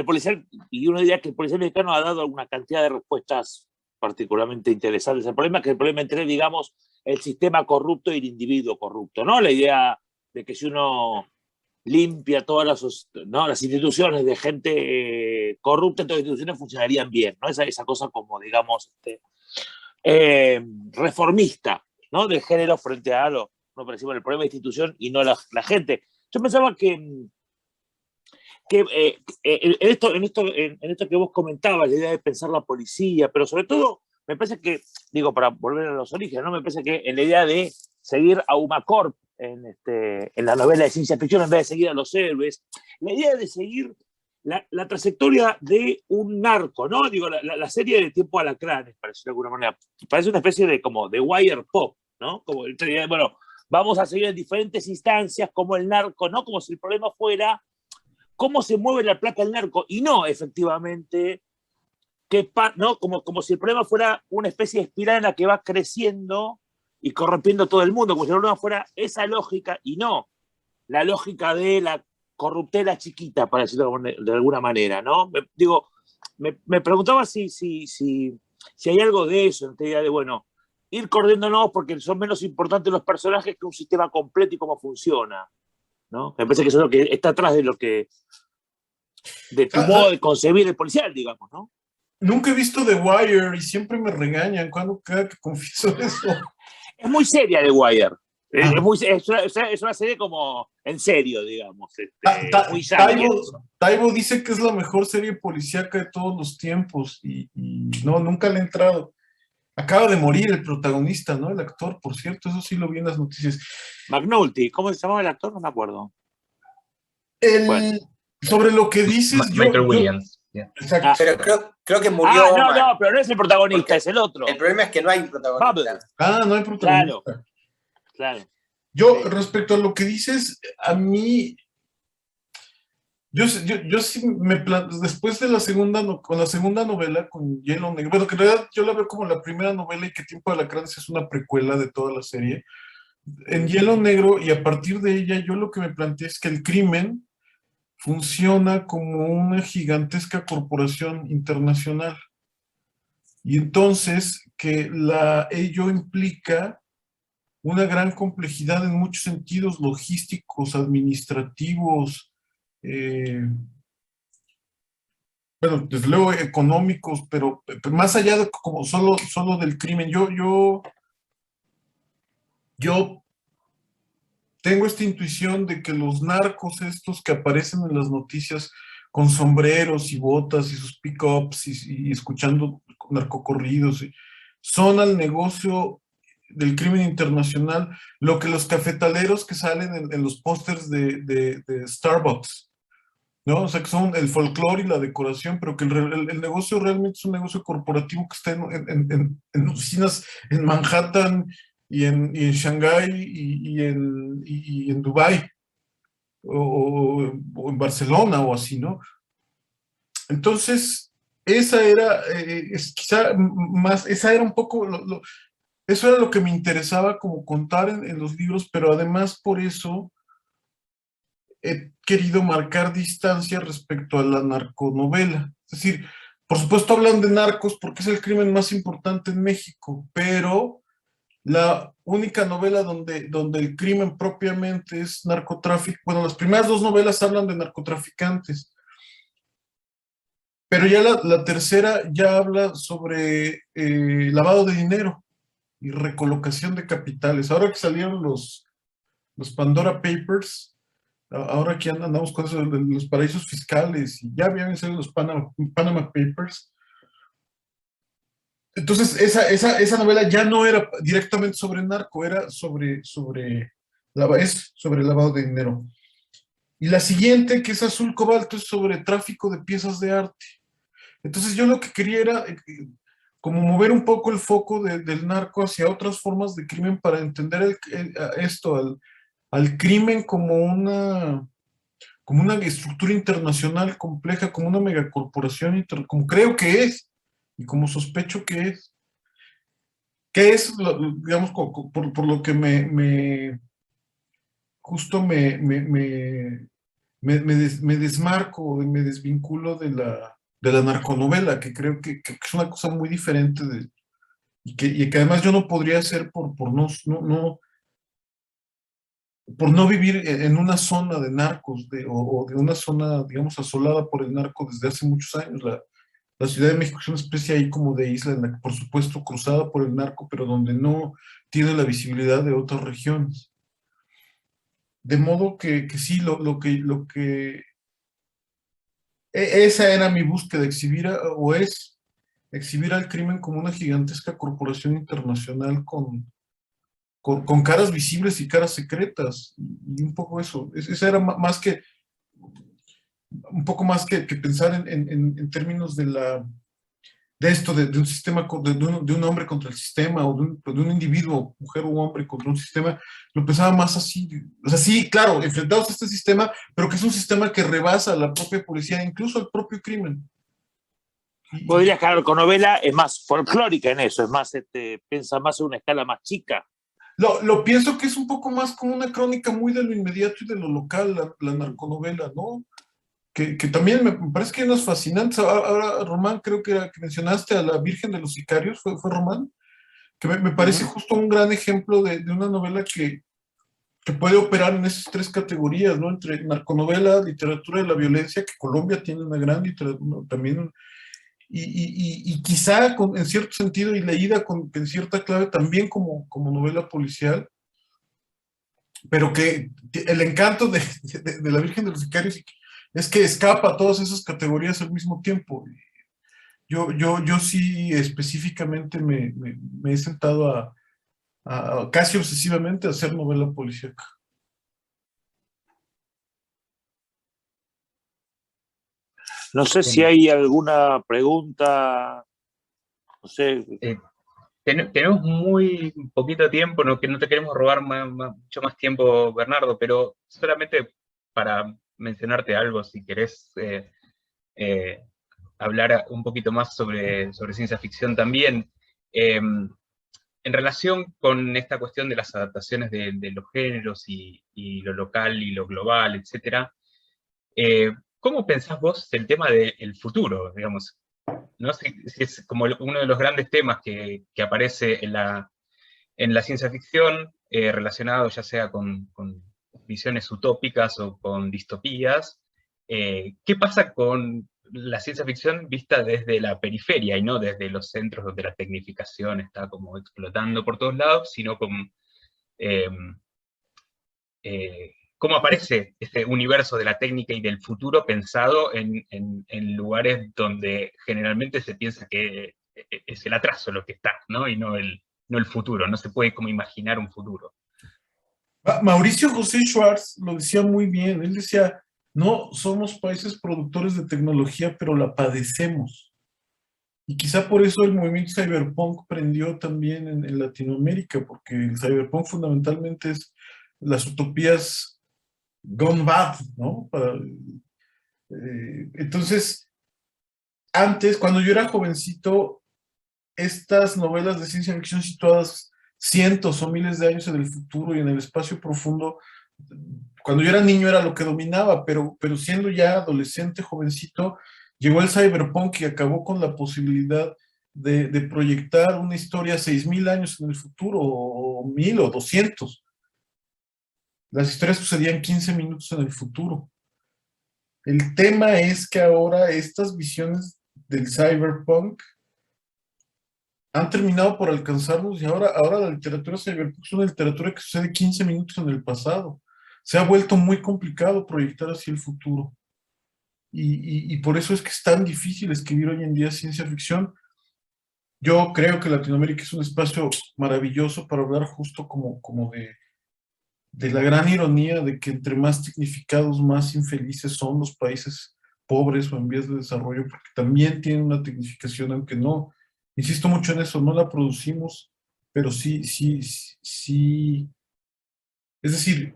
uno diría que el policial mexicano ha dado una cantidad de respuestas particularmente interesantes. El problema es que el problema entre, digamos, el sistema corrupto y el individuo corrupto, ¿no? La idea de que si uno limpia todas las instituciones de gente corrupta, todas las instituciones funcionarían bien, ¿no? Esa cosa como, digamos, reformista, ¿no? Del género frente a no parecimos el problema de institución y no la gente. Yo pensaba que en esto que vos comentabas, la idea de pensar la policía, pero sobre todo, me parece que, digo, para volver a los orígenes, ¿no? Me parece que en la idea de seguir a Humacorp en la novela de ciencia ficción en vez de seguir a los héroes, la idea de seguir la trayectoria de un narco, ¿no? Digo, la serie de Tiempo Alacranes, parece de alguna manera, parece una especie de wire pop, ¿no? Como, bueno, vamos a seguir en diferentes instancias como el narco, ¿no? Como si el problema fuera cómo se mueve la plata del narco, y no, efectivamente, ¿no? Como si el problema fuera una especie de espiral en la que va creciendo y corrompiendo todo el mundo, como si el problema fuera esa lógica, y no la lógica de la corruptela chiquita, para decirlo de alguna manera, ¿no? Me preguntaba si hay algo de eso, en esta idea de, bueno, ir coordinándonos porque son menos importantes los personajes que un sistema completo y cómo funciona, ¿no? Me parece que eso es lo que está atrás de tu modo de concebir el policial, digamos, ¿no? Nunca he visto The Wire y siempre me regañan cada que confieso eso. Es muy seria The Wire. Es una serie como en serio, digamos. Muy Taibo dice que es la mejor serie policíaca de todos los tiempos y no, nunca le he entrado. Acaba de morir el protagonista, ¿no? El actor, por cierto, eso sí lo vi en las noticias. McNulty, ¿cómo se llamaba el actor? No me acuerdo. Sobre lo que dices, Michael Williams. Exacto. Pero creo que murió. No, pero no es el protagonista, es el otro. El problema es que no hay un protagonista. No hay protagonista. Claro. Yo, respecto a lo que dices, a mí, yo sí me planteo, después de con la segunda novela, con Hielo Negro, bueno, que en realidad yo la veo como la primera novela y que Tiempo de Alacranes es una precuela de toda la serie. En Hielo Negro, y a partir de ella, yo lo que me planteé es que el crimen funciona como una gigantesca corporación internacional. Y entonces que ello implica una gran complejidad en muchos sentidos logísticos, administrativos, bueno, desde luego económicos, pero más allá de como solo del crimen. Yo tengo esta intuición de que los narcos estos que aparecen en las noticias con sombreros y botas y sus pick-ups y escuchando narcocorridos, son al negocio del crimen internacional lo que los cafetaleros que salen en los pósters de Starbucks, ¿no? O sea, que son el folclore y la decoración, pero que el negocio realmente es un negocio corporativo que está en oficinas en Manhattan y en Shanghái y en Dubái o en Barcelona o así, ¿no? Entonces, esa era quizá más, esa era un poco eso era lo que me interesaba como contar en los libros, pero además por eso he querido marcar distancia respecto a la narconovela. Es decir, por supuesto hablan de narcos porque es el crimen más importante en México, pero la única novela donde el crimen propiamente es narcotráfico, bueno, las primeras dos novelas hablan de narcotraficantes, pero ya la tercera ya habla sobre lavado de dinero y recolocación de capitales. Ahora que salieron los Pandora Papers, ahora que andamos con eso de los paraísos fiscales, y ya habían salido los Panama Papers. Entonces, esa novela ya no era directamente sobre narco, era sobre lavado de dinero. Y la siguiente, que es Azul Cobalto, es sobre tráfico de piezas de arte. Entonces, yo lo que quería era como mover un poco el foco del narco hacia otras formas de crimen para entender al crimen como una estructura internacional compleja, como una megacorporación, como creo que es, y como sospecho que es. ¿Qué es, digamos, por lo que justo me desmarco, me desvinculo de la narconovela, que creo que es una cosa muy diferente y que además yo no podría hacer por no vivir en una zona de narcos o de una zona, digamos, asolada por el narco desde hace muchos años. La Ciudad de México es una especie ahí como de isla, en la que, por supuesto, cruzada por el narco, pero donde no tiene la visibilidad de otras regiones. De modo que sí, esa era mi búsqueda, exhibir al crimen como una gigantesca corporación internacional con caras visibles y caras secretas, y un poco eso. Esa era más que, un poco más que pensar en términos de esto, de un sistema, de un hombre contra el sistema, o de un individuo, mujer o hombre contra un sistema. Lo pensaba más así. O sea, sí, claro, enfrentados a este sistema, pero que es un sistema que rebasa a la propia policía, incluso al propio crimen. Podrías, claro, con novela es más folclórica en eso, es más, piensa más en una escala más chica. Lo pienso que es un poco más como una crónica muy de lo inmediato y de lo local, la narconovela, ¿no? Que también me parece que hay unos fascinantes. Ahora, Román, creo que mencionaste a la Virgen de los Sicarios, ¿fue Román? Que me parece justo un gran ejemplo de una novela que puede operar en esas tres categorías, ¿no? Entre narconovela, literatura de la violencia, que Colombia tiene una gran literatura también, y quizá en cierto sentido, y leída en cierta clave también como novela policial, pero que el encanto de la Virgen de los Sicarios es que escapa a todas esas categorías al mismo tiempo. Yo sí específicamente me he sentado casi obsesivamente a hacer novela policíaca. No sé si hay alguna pregunta, no sé. Tenemos muy poquito tiempo, que no te queremos robar mucho más tiempo, Bernardo, pero solamente para mencionarte algo, si querés hablar un poquito más sobre ciencia ficción también. En relación con esta cuestión de las adaptaciones de los géneros y lo local y lo global, etc., ¿cómo pensás vos el tema del futuro, digamos? ¿No? Si es como uno de los grandes temas que aparece en la ciencia ficción, relacionado ya sea con visiones utópicas o con distopías. ¿Qué pasa con la ciencia ficción vista desde la periferia y no desde los centros donde la tecnificación está como explotando por todos lados, sino con cómo aparece este universo de la técnica y del futuro pensado en lugares donde generalmente se piensa que es el atraso lo que está, ¿no? Y no el futuro, no se puede como imaginar un futuro. Mauricio José Schwartz lo decía muy bien, él decía, no somos países productores de tecnología, pero la padecemos. Y quizá por eso el movimiento cyberpunk prendió también en Latinoamérica, porque el cyberpunk fundamentalmente es las utopías gone bad, ¿no? Entonces, antes, cuando yo era jovencito, estas novelas de ciencia ficción situadas cientos o miles de años en el futuro y en el espacio profundo. Cuando yo era niño era lo que dominaba, pero siendo ya adolescente, jovencito, llegó el cyberpunk y acabó con la posibilidad de proyectar una historia 6.000 años en el futuro, o 1.000 o 200. Las historias sucedían 15 minutos en el futuro. El tema es que ahora estas visiones del cyberpunk han terminado por alcanzarnos y ahora la literatura cyberpunk es una literatura que sucede 15 minutos en el pasado. Se ha vuelto muy complicado proyectar hacia el futuro. Y por eso es que es tan difícil escribir hoy en día ciencia ficción. Yo creo que Latinoamérica es un espacio maravilloso para hablar justo como de la gran ironía de que entre más tecnificados, más infelices son los países pobres o en vías de desarrollo, porque también tienen una tecnificación, aunque no, insisto mucho en eso, no la producimos, pero sí. Es decir,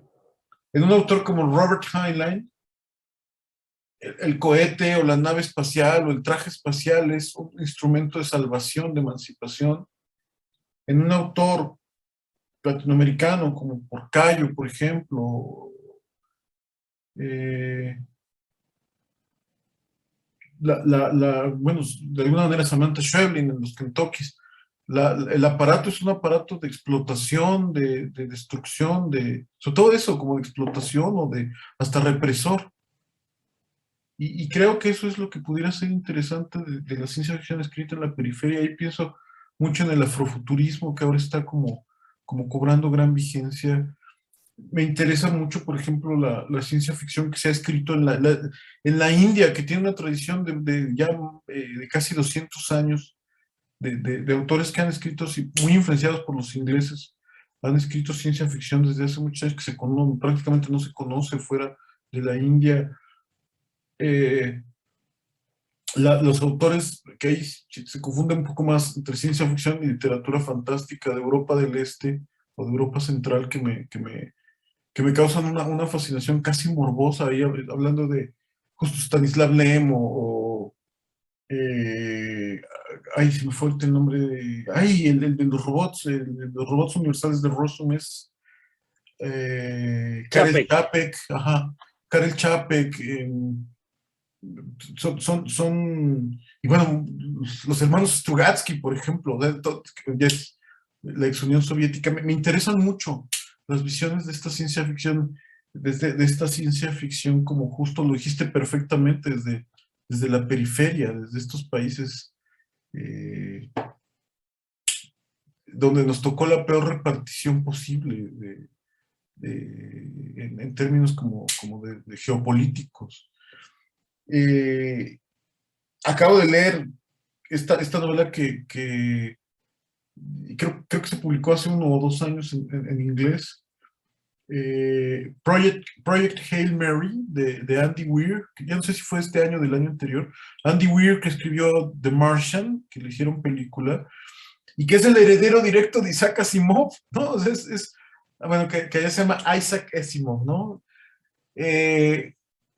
en un autor como Robert Heinlein, el cohete o la nave espacial o el traje espacial es un instrumento de salvación, de emancipación. En un autor latinoamericano como Porcayo, por ejemplo, bueno, de alguna manera Samantha Schweblin en los Kentuckys, el aparato es un aparato de explotación, de destrucción, sobre todo eso, como de explotación o de hasta represor. Y creo que eso es lo que pudiera ser interesante de la ciencia ficción escrita en la periferia. Y pienso mucho en el afrofuturismo, que ahora está como cobrando gran vigencia. Me interesa mucho, por ejemplo, la ciencia ficción que se ha escrito en la India, que tiene una tradición de casi 200 años, de autores que han escrito, muy influenciados por los ingleses, han escrito ciencia ficción desde hace muchos años que prácticamente no se conoce fuera de la India. Los autores que ahí se confunden un poco más entre ciencia ficción y literatura fantástica de Europa del Este o de Europa Central que me causan una fascinación casi morbosa, ahí hablando de justo Stanislav Lem ay, se me fue el nombre el de los robots, de los robots universales de Rossum es Karel Čapek, ajá, Karel Čapek, y bueno, los hermanos Strugatsky, por ejemplo, ya es la ex Unión Soviética, me interesan mucho las visiones de esta ciencia ficción, de esta ciencia ficción, como justo lo dijiste perfectamente, desde la periferia, desde estos países donde nos tocó la peor repartición posible en términos como de geopolíticos. Acabo de leer esta novela que creo que se publicó hace 1 o 2 años en inglés, Project Hail Mary de Andy Weir, que ya no sé si fue este año o del año anterior. Andy Weir, que escribió The Martian, que le hicieron película, y que es el heredero directo de Isaac Asimov, ¿no? Bueno, que allá se llama Isaac Asimov, ¿no?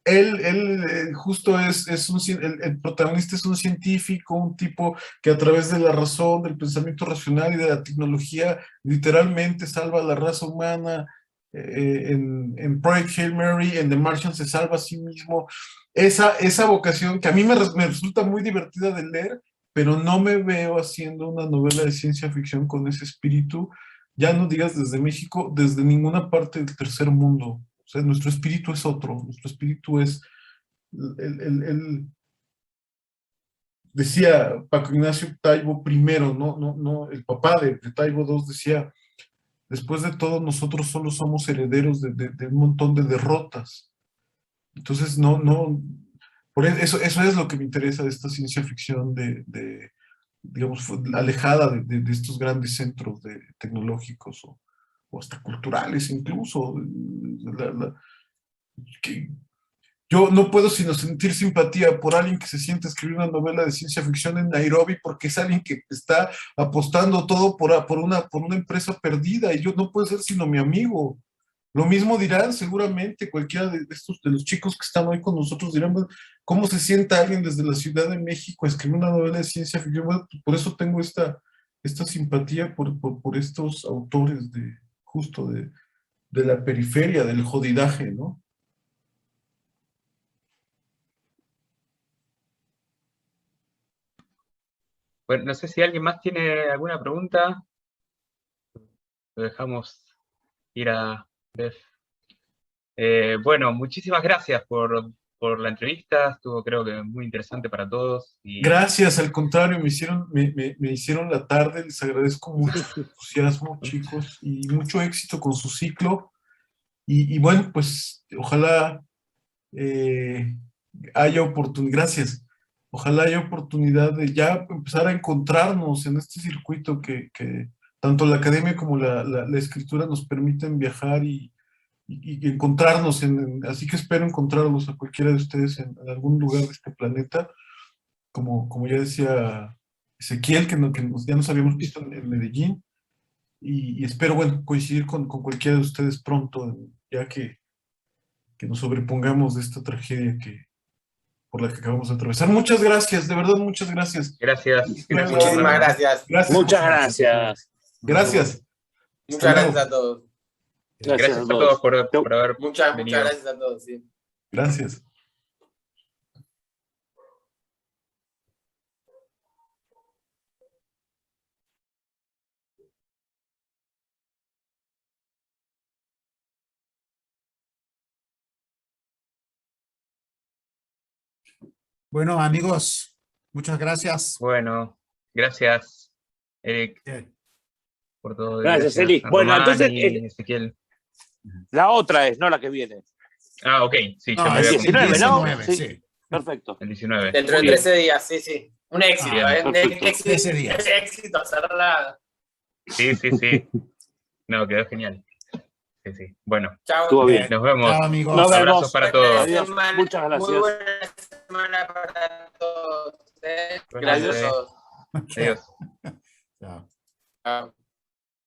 Él justo el protagonista es un científico, un tipo que a través de la razón, del pensamiento racional y de la tecnología literalmente salva a la raza humana. En Project Hail Mary, en The Martian se salva a sí mismo. Esa vocación que a mí me resulta muy divertida de leer, pero no me veo haciendo una novela de ciencia ficción con ese espíritu, ya no digas desde México, desde ninguna parte del tercer mundo. O sea, nuestro espíritu es otro, nuestro espíritu es, decía Paco Ignacio Taibo primero, no, el papá de Taibo II decía, después de todo nosotros solo somos herederos de un montón de derrotas. Entonces, por eso es lo que me interesa de esta ciencia ficción digamos, alejada de estos grandes centros tecnológicos o hasta culturales incluso. Yo no puedo sino sentir simpatía por alguien que se siente a escribir una novela de ciencia ficción en Nairobi porque es alguien que está apostando todo por una empresa perdida y yo no puedo ser sino mi amigo. Lo mismo dirán seguramente cualquiera de los chicos que están hoy con nosotros, dirán, ¿cómo se sienta alguien desde la Ciudad de México a escribir una novela de ciencia ficción? Bueno, por eso tengo esta esta simpatía por estos autores justo de la periferia, del jodidaje, ¿no? Bueno, no sé si alguien más tiene alguna pregunta. Lo dejamos ir a Beth. Bueno, muchísimas gracias por la entrevista. Estuvo, creo que, muy interesante para todos. Gracias, al contrario, me hicieron la tarde. Les agradezco mucho su entusiasmo, chicos, y mucho éxito con su ciclo. Y bueno, pues ojalá haya oportunidad. Gracias. Ojalá haya oportunidad de ya empezar a encontrarnos en este circuito que tanto la academia como la escritura nos permiten viajar y encontrarnos. Así que espero encontrarlos a cualquiera de ustedes en algún lugar de este planeta. Como ya decía Ezequiel, ya nos habíamos visto en Medellín. Y espero, bueno, coincidir con cualquiera de ustedes pronto, ya que nos sobrepongamos de esta tragedia por la que acabamos de atravesar. Muchas gracias, de verdad, muchas gracias. Gracias. Muchísimas gracias. Muchas gracias. Gracias. Muchas gracias a todos. Gracias a todos por haber Muchas venido. gracias a todos. Sí. Gracias. Bueno, amigos, muchas gracias. Bueno, gracias, Eric, por todo. Gracias, Eric. Bueno, Román entonces, y Ezequiel. La otra es, no la que viene. Ah, ok, sí, No, ya me es había el confundido. 19, Sí. sí. Perfecto. El 19. Dentro de Muy bien. 13 días, sí, sí. Un éxito, Bien, ¿eh? Un perfecto. éxito, 13 días. éxito cerrado. Sí, sí, sí. No, quedó genial. Sí, sí. Bueno, Chao. Estuvo bien. nos vemos. Chao, amigos. Nos vemos. Abrazos para todos. Adiós. Muchas gracias. Muy buena semana para todos. Gracias Buenas a noches. todos. Adiós. Chao. Chao.